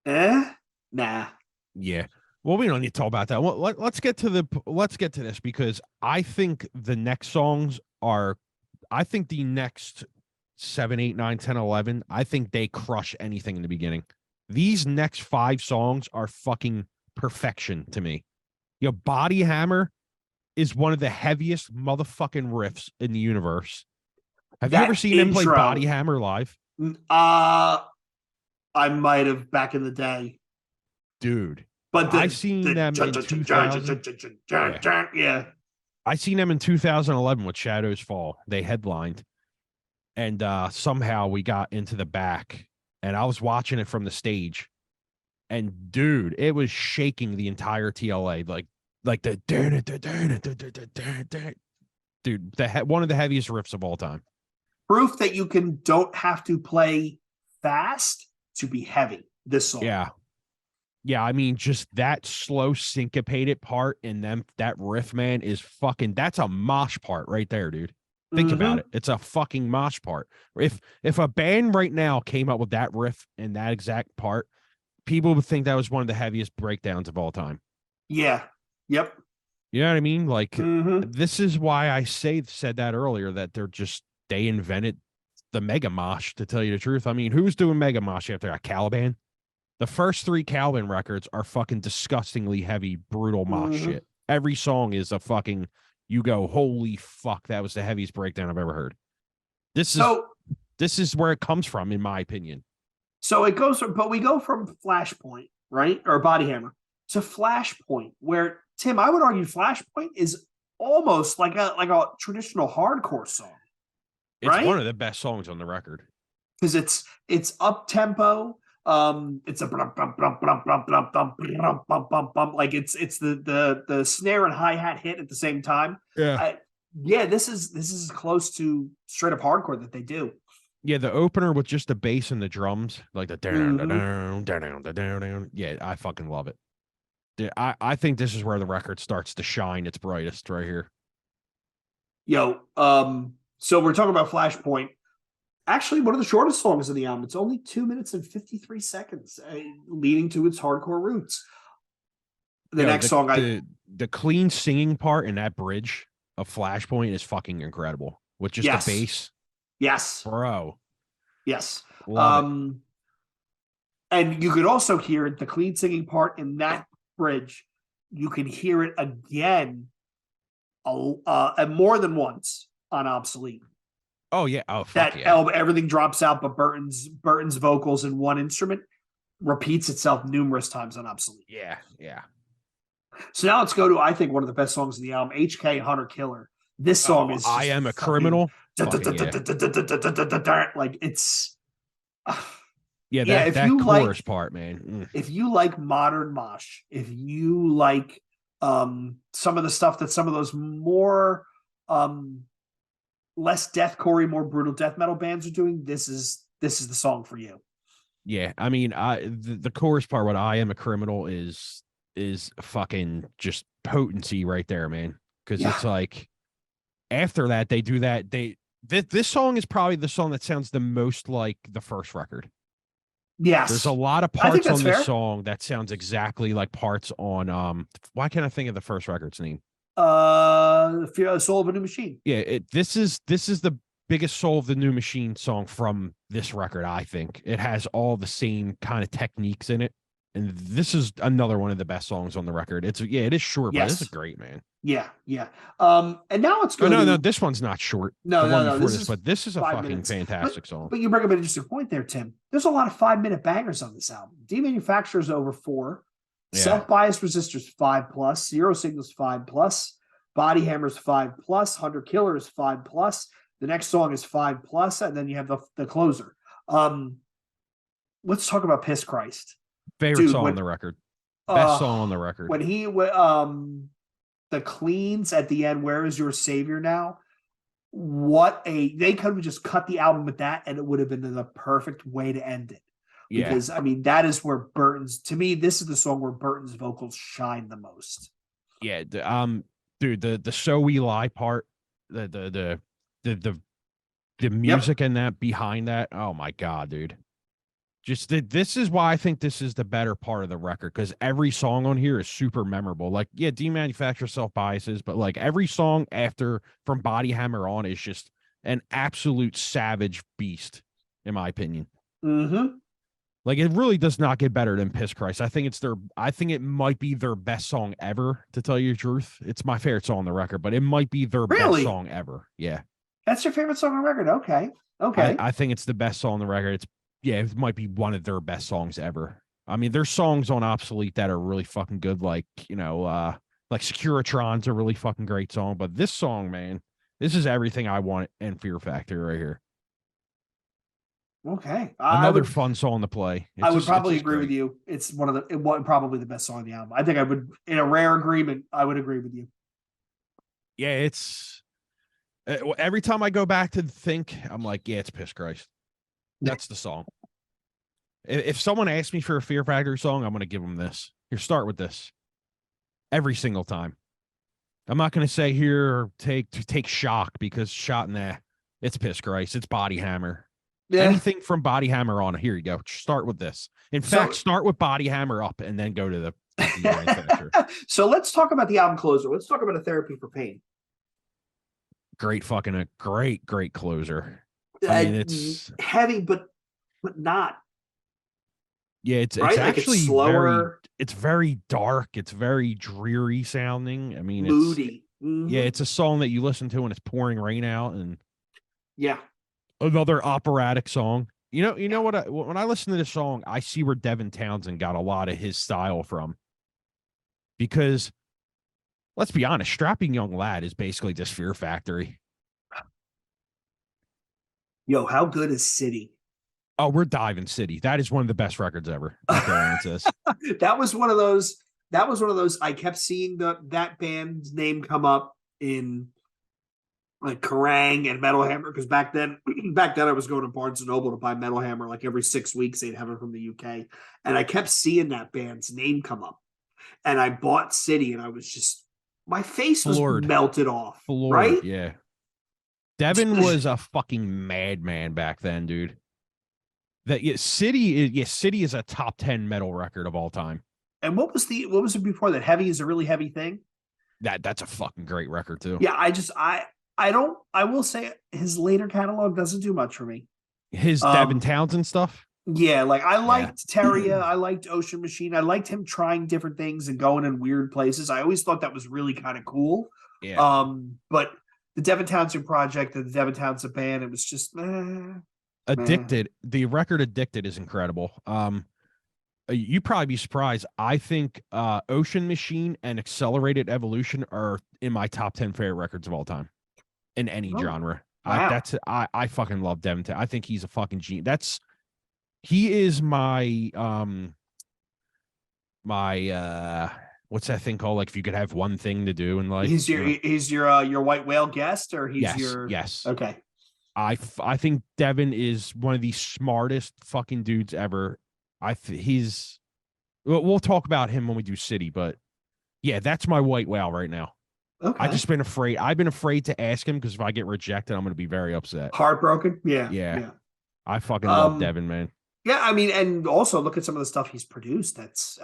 Speaker 1: nah. Yeah.
Speaker 2: Well, we don't need to talk about that. Well, let's get to this, because I think the next songs the next 7, 8, 9, 10, 11, I think they crush anything in the beginning. These next 5 songs are fucking perfection to me. Body Hammer is one of the heaviest motherfucking riffs in the universe. Have you ever seen them play Body Hammer live?
Speaker 1: I might have back in the day.
Speaker 2: Dude. But I seen them in 2000. I seen them in 2011 with Shadows Fall. They headlined. And somehow we got into the back. And I was watching it from the stage, and dude, it was shaking the entire TLA, like the dude, one of the heaviest riffs of all time.
Speaker 1: Proof that you don't have to play fast to be heavy. This song,
Speaker 2: yeah. I mean, just that slow syncopated part in them, that riff, man, is fucking. That's a mosh part right there, dude. Think about it. It's a fucking mosh part. If a band right now came up with that riff and that exact part, people would think that was one of the heaviest breakdowns of all time.
Speaker 1: Yeah. Yep.
Speaker 2: You know what I mean? Like, this is why I said that earlier, that they invented the mega mosh, to tell you the truth. I mean, who's doing mega mosh after that? Caliban? The first 3 Caliban records are fucking disgustingly heavy, brutal mosh shit. Every song is a fucking... You go, holy fuck, that was the heaviest breakdown I've ever heard. This is where it comes from, in my opinion.
Speaker 1: So it goes from, but we go from Flashpoint, right? Or Body Hammer to Flashpoint, where, Tim, I would argue Flashpoint is almost like a traditional hardcore song.
Speaker 2: It's one of the best songs on the record.
Speaker 1: Because it's up tempo. It's a like it's the snare and hi-hat hit at the same time. Yeah, this is as close to straight up hardcore that they do.
Speaker 2: Yeah, the opener with just the bass and the drums, like the down,
Speaker 1: Mhm.
Speaker 2: down. Yeah, I fucking love it. I think this is where the record starts to shine its brightest right here.
Speaker 1: Yo, so we're talking about Flashpoint. Actually, one of the shortest songs in the album. It's only 2 minutes and 53 seconds, leading to its hardcore roots. The next song,
Speaker 2: the clean singing part in that bridge of Flashpoint is fucking incredible with just the bass.
Speaker 1: Yes,
Speaker 2: bro.
Speaker 1: Yes.
Speaker 2: Love it.
Speaker 1: And you could also hear the clean singing part in that bridge. You can hear it again, more than once on Obsolete.
Speaker 2: Oh yeah. Oh fuck
Speaker 1: that
Speaker 2: yeah.
Speaker 1: Everything drops out, but Burton's vocals in one instrument repeats itself numerous times on Obsolete.
Speaker 2: Yeah, yeah.
Speaker 1: So now let's go to, I think, one of the best songs in the album, HK Hunter Killer. This song is
Speaker 2: I Am a Criminal.
Speaker 1: Like it's
Speaker 2: that chorus part, man.
Speaker 1: If you like modern mosh, if you like some of the stuff that some of those more less deathcore, more brutal death metal bands are doing, this is the song for you.
Speaker 2: Yeah, I mean, the chorus part, what I Am a Criminal is fucking just potency right there, man. Because it's like after that they do that. This song is probably the song that sounds the most like the first record.
Speaker 1: Yes,
Speaker 2: there's a lot of parts on this song that sounds exactly like parts on why can't I think of the first record's name?
Speaker 1: Soul of a New Machine.
Speaker 2: Yeah, this is the biggest Soul of the New Machine song from this record. I think it has all the same kind of techniques in it, and this is another one of the best songs on the record. It is short, but it's great, man.
Speaker 1: Yeah. And now let's go.
Speaker 2: No, this one's not short.
Speaker 1: No.
Speaker 2: But this is a fucking fantastic song.
Speaker 1: But you bring up an interesting point there, Tim. There's a lot of 5-minute bangers on this album. Demanufacture's over 4. Yeah. Self-Biased Resistors 5+, Zero Signals 5+, Body Hammer's 5+, Hunter Killer is 5+. The next song is 5+, and then you have the closer. Let's talk about Piss Christ.
Speaker 2: Favorite song on the record. Best song on the record.
Speaker 1: When he the cleans at the end, Where Is Your Savior Now? They could have just cut the album with that, and it would have been the perfect way to end it. Yeah. Because I mean, that is where to me, this is the song where Burton's vocals shine the most.
Speaker 2: Yeah, dude, the So We Lie part, the music in that, behind that, oh my god, dude. This is why I think this is the better part of the record, because every song on here is super memorable. Like, yeah, Demanufacture, Self-Biases, but like every song after from Body Hammer on is just an absolute savage beast, in my opinion.
Speaker 1: Mm-hmm.
Speaker 2: Like, it really does not get better than Piss Christ. I think it might be their best song ever, to tell you the truth. It's my favorite song on the record, but it might be their best song ever. Yeah.
Speaker 1: That's your favorite song on the record? Okay.
Speaker 2: I think it's the best song on the record. It might be one of their best songs ever. I mean, there's songs on Obsolete that are really fucking good, like, like Securitron's a really fucking great song. But this song, man, this is everything I want in Fear Factory right here.
Speaker 1: Okay.
Speaker 2: Another fun song to play.
Speaker 1: I would probably agree with you. It's probably the best song on the album. I think I would, in a rare agreement, I would agree with you.
Speaker 2: Yeah, it's every time I go back to think, I'm like, yeah, it's Piss Christ. That's the song. If someone asks me for a Fear Factory song, I'm going to give them this. Here, start with this. Every single time. I'm not going to say here, take Shock, because it's Piss Christ. It's Body Hammer. Yeah. Anything from Body Hammer on, here you go. Start with this. In fact, start with Body Hammer up and then go to the
Speaker 1: So let's talk about the album closer. Let's talk about A Therapy for Pain.
Speaker 2: Great closer. I mean, it's
Speaker 1: heavy, but not.
Speaker 2: Yeah, it's actually it's slower. It's very dark. It's very dreary sounding. I mean,
Speaker 1: moody.
Speaker 2: Yeah, it's a song that you listen to when it's pouring rain out, and
Speaker 1: yeah,
Speaker 2: another operatic song. You know what? When I listen to this song, I see where Devin Townsend got a lot of his style from. Because let's be honest, Strapping Young Lad is basically just Fear Factory.
Speaker 1: Yo, how good is City?
Speaker 2: Oh, we're diving City. That is one of the best records ever.
Speaker 1: That was one of those. I kept seeing that band's name come up in like Kerrang and Metal Hammer, because back then I was going to Barnes and Noble to buy Metal Hammer like every 6 weeks. They'd have it from the UK, and I kept seeing that band's name come up, and I bought City, and I was just my face was melted off. Right?
Speaker 2: Yeah. Devin was a fucking madman back then, dude. City is a top 10 metal record of all time.
Speaker 1: And what was it before that? Heavy is a really heavy thing.
Speaker 2: That's a fucking great record too.
Speaker 1: Yeah, I will say his later catalog doesn't do much for me.
Speaker 2: His Devin Townsend stuff.
Speaker 1: Yeah, like I liked Terria, I liked Ocean Machine, I liked him trying different things and going in weird places. I always thought that was really kind of cool.
Speaker 2: Yeah.
Speaker 1: But the Devin Townsend project and the Devin Townsend band, it was just
Speaker 2: Addicted. The record Addicted is incredible. You'd probably be surprised. I think Ocean Machine and Accelerated Evolution are in my top 10 favorite records of all time in any genre.
Speaker 1: Wow.
Speaker 2: I fucking love Devin. I think he's a fucking genius. He is my what's that thing called? Like if you could have one thing to do in life.
Speaker 1: He's your white whale guest, or he's
Speaker 2: yes.
Speaker 1: Okay.
Speaker 2: I think Devin is one of the smartest fucking dudes ever. We'll talk about him when we do City, but yeah, that's my white whale right now.
Speaker 3: Okay.
Speaker 2: I've been afraid to ask him because if I get rejected, I'm going to be very upset.
Speaker 1: Heartbroken. Yeah.
Speaker 2: I fucking love Devin, man.
Speaker 1: Yeah, I mean, and also look at some of the stuff he's produced.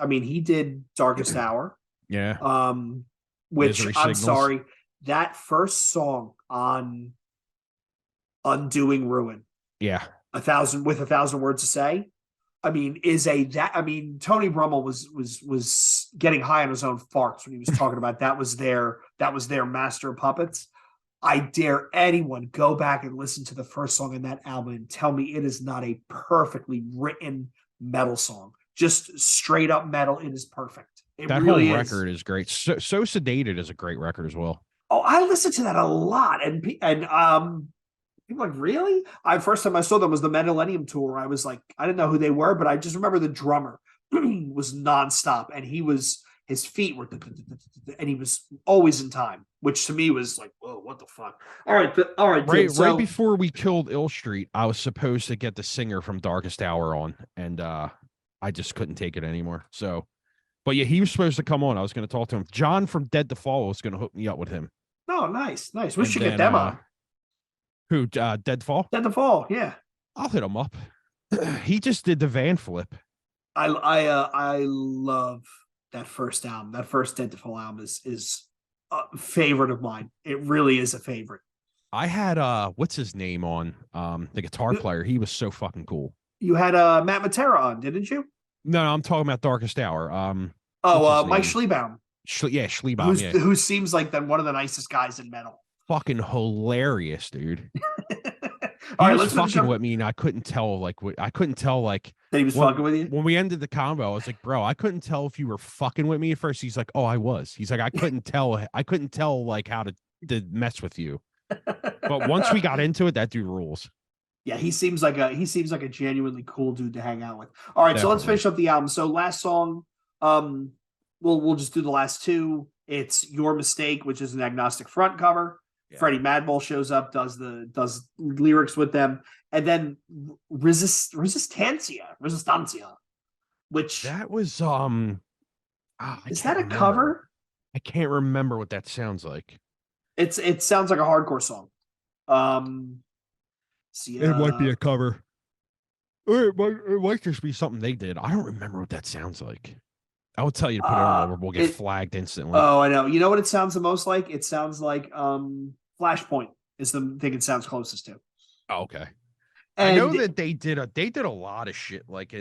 Speaker 1: He did Darkest Hour.
Speaker 2: Yeah.
Speaker 1: Which I'm sorry, that first song on Undoing Ruin.
Speaker 2: Yeah.
Speaker 1: 1,000 words to say. I mean, Tony Brummel was getting high on his own farts when he was talking about that was their master of puppets. I dare anyone go back and listen to the first song in that album and tell me it is not a perfectly written metal song. Just straight up metal. It is perfect.
Speaker 2: That really whole record is great. So Sedated is a great record as well.
Speaker 1: Oh, I listened to that a lot, and people like, really? First time I saw them was the Millennium Tour. I was like, I didn't know who they were, but I just remember the drummer was nonstop, and his feet were, and he was always in time, which to me was like, whoa, what the fuck? All right.
Speaker 2: Right before we killed Ill Street, I was supposed to get the singer from Darkest Hour on, and I just couldn't take it anymore. So, but yeah, he was supposed to come on. I was going to talk to him. John from Dead to Fall was going to hook me up with him.
Speaker 1: Oh, nice. We should get them on.
Speaker 2: Who? Dead Fall?
Speaker 1: Dead to Fall, yeah.
Speaker 2: I'll hit him up. He just did the van flip.
Speaker 1: I love that first album. That first Dead to Fall album is a favorite of mine. It really is a favorite.
Speaker 2: I had what's his name on? The guitar player. He was so fucking cool.
Speaker 1: You had Matt Matera on, didn't you?
Speaker 2: No, I'm talking about Darkest Hour.
Speaker 1: Mike Schlebaum.
Speaker 2: Schlebaum,
Speaker 1: who seems like one of the nicest guys in metal.
Speaker 2: Fucking hilarious, dude.
Speaker 1: All right,
Speaker 2: was fucking with me, and I couldn't tell.
Speaker 1: That he was fucking with you.
Speaker 2: When we ended the convo, I was like, "Bro, I couldn't tell if you were fucking with me at first." He's like, "Oh, I was." He's like, "I couldn't tell. I couldn't tell like how to mess with you." But once we got into it, that dude rules.
Speaker 1: Yeah, he seems like a genuinely cool dude to hang out with. All right, so let's finish up the album. So last song, we'll just do the last two. It's Your Mistake, which is an Agnostic Front cover. Yeah. Freddie Madball shows up, does lyrics with them, and then Resistancia, which
Speaker 2: that was
Speaker 1: is that a cover?
Speaker 2: I can't remember what that sounds like.
Speaker 1: It sounds like a hardcore song.
Speaker 2: It might be a cover. Or it might just be something they did. I don't remember what that sounds like. I will tell you to put it on, or we'll get flagged instantly.
Speaker 1: Oh, I know. You know what it sounds the most like? It sounds like Flashpoint is the thing it sounds closest to.
Speaker 2: Oh, okay. And I know that they did a lot of shit. Like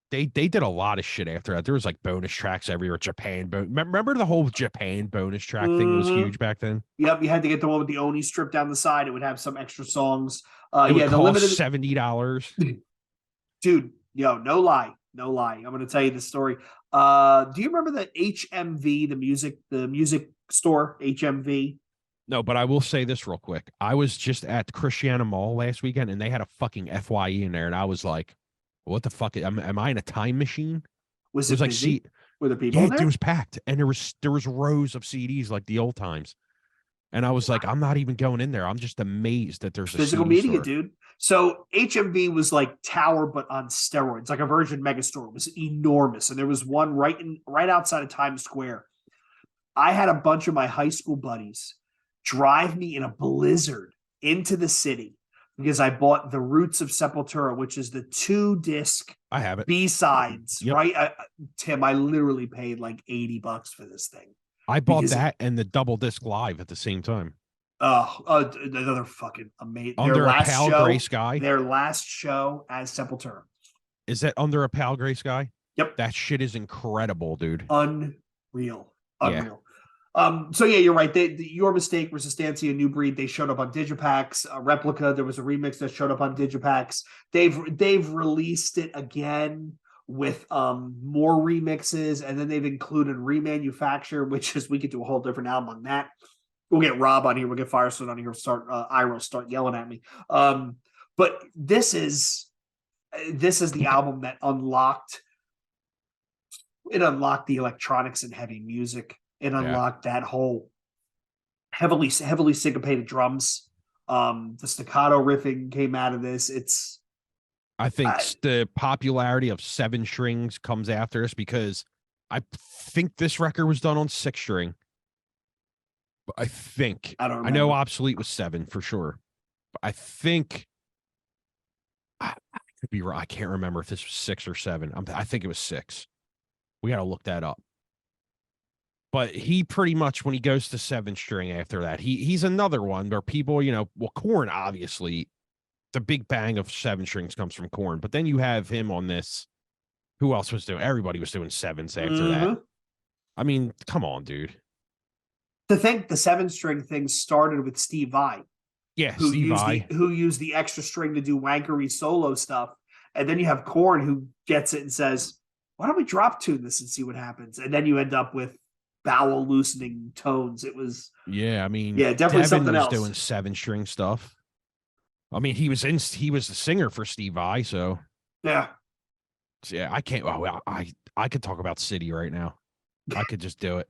Speaker 2: they did a lot of shit after that. There was like bonus tracks everywhere. Japan. Remember the whole Japan bonus track thing was huge back then?
Speaker 1: Yep, you had to get the one with the Oni strip down the side. It would have some extra songs.
Speaker 2: It would cost $70.
Speaker 1: Dude, no lie. I'm going to tell you the story. Do you remember the HMV, the music store, HMV?
Speaker 2: No, but I will say this real quick. I was just at the Christiana Mall last weekend, and they had a fucking FYE in there, and I was like, what the fuck? Am I in a time machine?
Speaker 1: Was it like
Speaker 2: busy?
Speaker 1: Were the people in there?
Speaker 2: It was packed, and there was rows of CDs like the old times. And I was like, I'm not even going in there. I'm just amazed that there's a
Speaker 1: physical
Speaker 2: CD
Speaker 1: media,
Speaker 2: store.
Speaker 1: dude. So HMV was like Tower, but on steroids, like a Virgin Megastore. It was enormous. And there was one right outside of Times Square. I had a bunch of my high school buddies drive me in a blizzard into the city because I bought The Roots of Sepultura, which is the 2-disc
Speaker 2: I have it.
Speaker 1: B-sides,
Speaker 2: Yep.
Speaker 1: right? Tim, I literally paid like $80 for this thing.
Speaker 2: I bought that and the double disc live at the same time.
Speaker 1: Another fucking amazing.
Speaker 2: Under a pale gray sky.
Speaker 1: Their last show as Sepultura.
Speaker 2: Is that Under a Pale Gray Sky?
Speaker 1: Yep.
Speaker 2: That shit is incredible, dude.
Speaker 1: Unreal.
Speaker 2: Yeah.
Speaker 1: So yeah, you're right. Your Mistake, Resistancia, New Breed, they showed up on Digipacks. Replica, there was a remix that showed up on Digipacks. They've released it again with more remixes, and then they've included Remanufacture, which is, we could do a whole different album on that. We'll get Rob on here, we'll get Firestone on here, Ira start yelling at me. But this is the album that unlocked the electronics and heavy music. It unlocked that whole heavily syncopated drums. The staccato riffing came out of this.
Speaker 2: I think the popularity of 7 strings comes after us, because I think this record was done on 6 string. But I don't remember. I know Obsolete was 7 for sure. But I think I could be wrong. I can't remember if this was 6 or 7. I think it was 6. We got to look that up. But he pretty much, when he goes to 7 string after that, he's another one where people, Korn, obviously, the big bang of 7 strings comes from Korn. But then you have him on this. Who else was doing? Everybody was doing 7s after that. I mean, come on, dude.
Speaker 1: To think the 7-string thing started with Steve Vai.
Speaker 2: Yeah, Steve Vai.
Speaker 1: Who used the extra string to do wankery solo stuff. And then you have Korn, who gets it and says, why don't we drop tune this and see what happens? And then you end up with bowel loosening tones. It was,
Speaker 2: definitely
Speaker 1: Devin something else.
Speaker 2: Doing 7-string stuff. I mean, he was the singer for Steve Vai, so
Speaker 1: yeah,
Speaker 2: I can't. I could talk about City right now. I could just do it,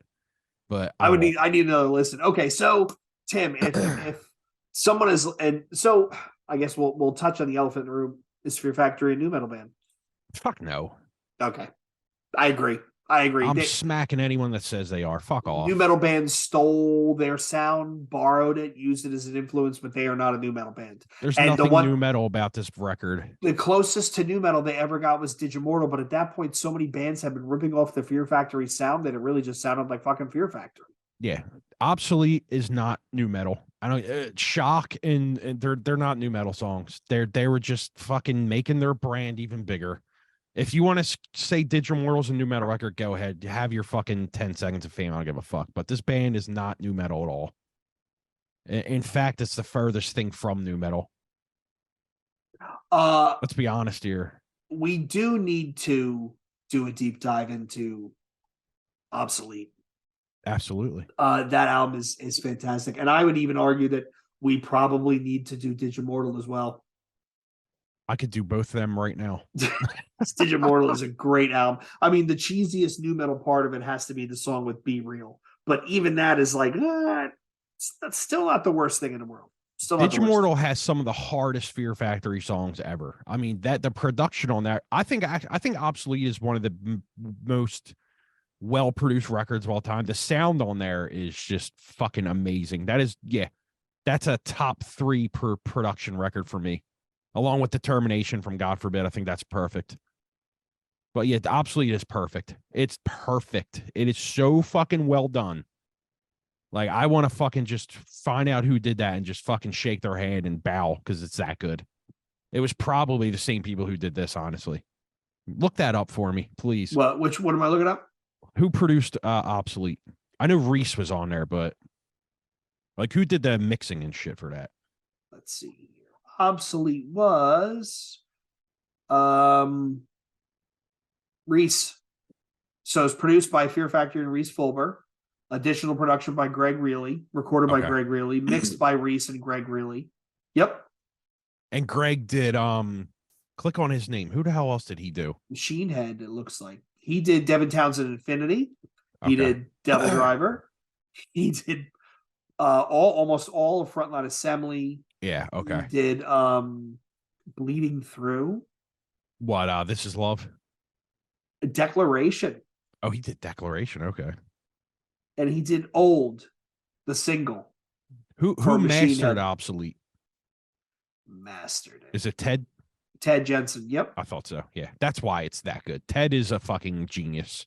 Speaker 2: but
Speaker 1: I need another listen. Okay, so Tim, if someone is, and so I guess we'll touch on the elephant in the room. Is Fear Factory a new metal band?
Speaker 2: Fuck no.
Speaker 1: Okay, I agree.
Speaker 2: I'm smacking anyone that says they are. Fuck off.
Speaker 1: New metal bands stole their sound, borrowed it, used it as an influence, but they are not a new metal band.
Speaker 2: There's nothing new metal about this record.
Speaker 1: The closest to new metal they ever got was Digimortal, but at that point, so many bands have been ripping off the Fear Factory sound that it really just sounded like fucking Fear Factory.
Speaker 2: Yeah, Obsolete is not new metal. I don't Shock and they're not new metal songs. They were just fucking making their brand even bigger. If you want to say Digimortal's a new metal record, go ahead. Have your fucking 10 seconds of fame. I don't give a fuck. But this band is not new metal at all. In fact, it's the furthest thing from new metal. Let's be honest here.
Speaker 1: We do need to do a deep dive into Obsolete.
Speaker 2: Absolutely.
Speaker 1: That album is fantastic. And I would even argue that we probably need to do Digimortal as well.
Speaker 2: I could do both of them right now.
Speaker 1: Digimortal is a great album. I mean, the cheesiest new metal part of it has to be the song with Be Real. But even that is like, that's still not the worst thing in the world.
Speaker 2: Digimortal has some of the hardest Fear Factory songs ever. I mean, the production on that, I think Obsolete is one of the most well-produced records of all time. The sound on there is just fucking amazing. That's a top 3 per production record for me. Along with Determination from God Forbid. I think that's perfect. But yeah, Obsolete is perfect. It's perfect. It is so fucking well done. Like, I want to fucking just find out who did that and just fucking shake their hand and bow because it's that good. It was probably the same people who did this, honestly. Look that up for me, please.
Speaker 1: What am I looking up?
Speaker 2: Who produced Obsolete? I know Reese was on there, but like, who did the mixing and shit for that?
Speaker 1: Let's see. Obsolete was Reese. So it's produced by Fear Factory and Reese Fulber. Additional production by Greg Reilly. Recorded by Greg Reilly. Mixed by Reese and Greg Reilly. Yep.
Speaker 2: And Greg did click on his name. Who the hell else did he do?
Speaker 1: Machine Head, it looks like. He did Devin Townsend Infinity. He did Devil Driver. He did almost all of Frontline Assembly.
Speaker 2: Yeah, okay.
Speaker 1: He did Bleeding Through.
Speaker 2: What, This Is Love?
Speaker 1: Declaration.
Speaker 2: Oh, he did Declaration, okay.
Speaker 1: And he did Old, the single.
Speaker 2: Who mastered Obsolete?
Speaker 1: Mastered it.
Speaker 2: Is it Ted?
Speaker 1: Ted Jensen, yep.
Speaker 2: I thought so, yeah. That's why it's that good. Ted is a fucking genius.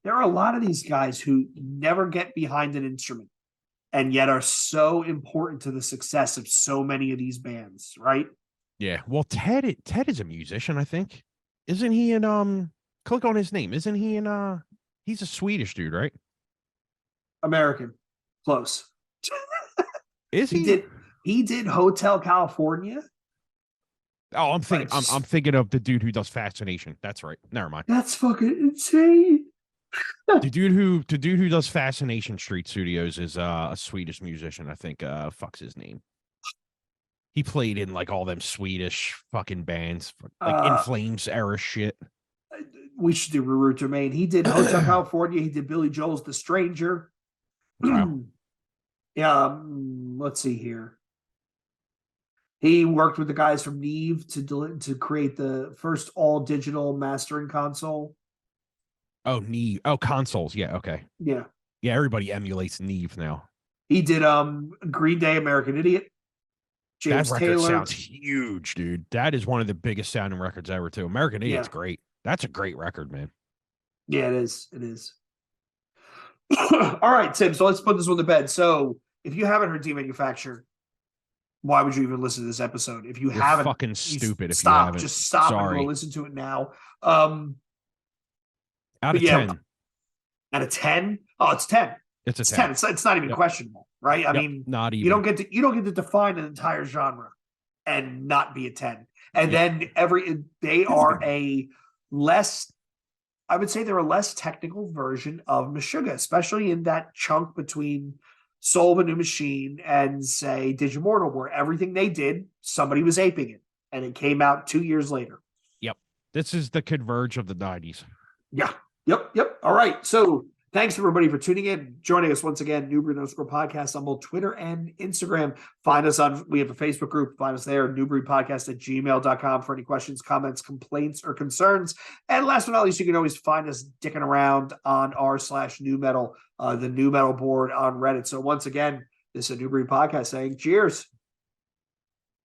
Speaker 1: There are a lot of these guys who never get behind an instrument and yet are so important to the success of so many of these bands, right?
Speaker 2: Yeah. Well, Ted is a musician, I think. Isn't he in click on his name? Isn't he in he's a Swedish dude, right?
Speaker 1: American. Close.
Speaker 2: Is he?
Speaker 1: He did Hotel California.
Speaker 2: Oh, I'm thinking of the dude who does Fascination. That's right. Never mind.
Speaker 1: That's fucking insane.
Speaker 2: The dude who does Fascination Street Studios is a Swedish musician. I think fuck's his name. He played in like all them Swedish fucking bands, like In Flames era shit.
Speaker 1: We should do Ruru Jermaine. He did Hotel California. He did Billy Joel's The Stranger.
Speaker 2: Wow.
Speaker 1: Yeah. Let's see here. He worked with the guys from Neve to create the first all digital mastering console.
Speaker 2: Oh, Neve. Oh, consoles. Yeah. Okay.
Speaker 1: Yeah.
Speaker 2: Yeah. Everybody emulates Neve now.
Speaker 1: He did Green Day, American Idiot. James
Speaker 2: that record
Speaker 1: Taylor.
Speaker 2: Sounds huge, dude. That is one of the biggest sounding records ever, too. American Idiot's great. That's a great record, man.
Speaker 1: Yeah, it is. It is. All right, Tim. So let's put this one to bed. So if you haven't heard Demanufacture, why would you even listen to this episode? If you're haven't,
Speaker 2: fucking stupid. If
Speaker 1: stop,
Speaker 2: you haven't,
Speaker 1: just stop
Speaker 2: Sorry.
Speaker 1: and go listen to it now.
Speaker 2: Out of 10.
Speaker 1: Out of 10? Oh, it's 10.
Speaker 2: It's 10.
Speaker 1: It's not even questionable, right? I mean,
Speaker 2: not even.
Speaker 1: You don't get to define an entire genre and not be a 10. And then they are a less, I would say they're a less technical version of Meshuggah, especially in that chunk between Soul of a New Machine and say Digimortal, where everything they did, somebody was aping it, and it came out 2 years later.
Speaker 2: Yep. This is the converge of the 90s.
Speaker 1: Yeah. Yep. All right. So thanks everybody for tuning in, joining us once again. Newbury Podcast on both Twitter and Instagram. We have a Facebook group. Find us there, newburypodcast@gmail.com for any questions, comments, complaints, or concerns. And last but not least, you can always find us dicking around on r/new metal, the new metal board on Reddit. So once again, this is a Newbury Podcast saying cheers.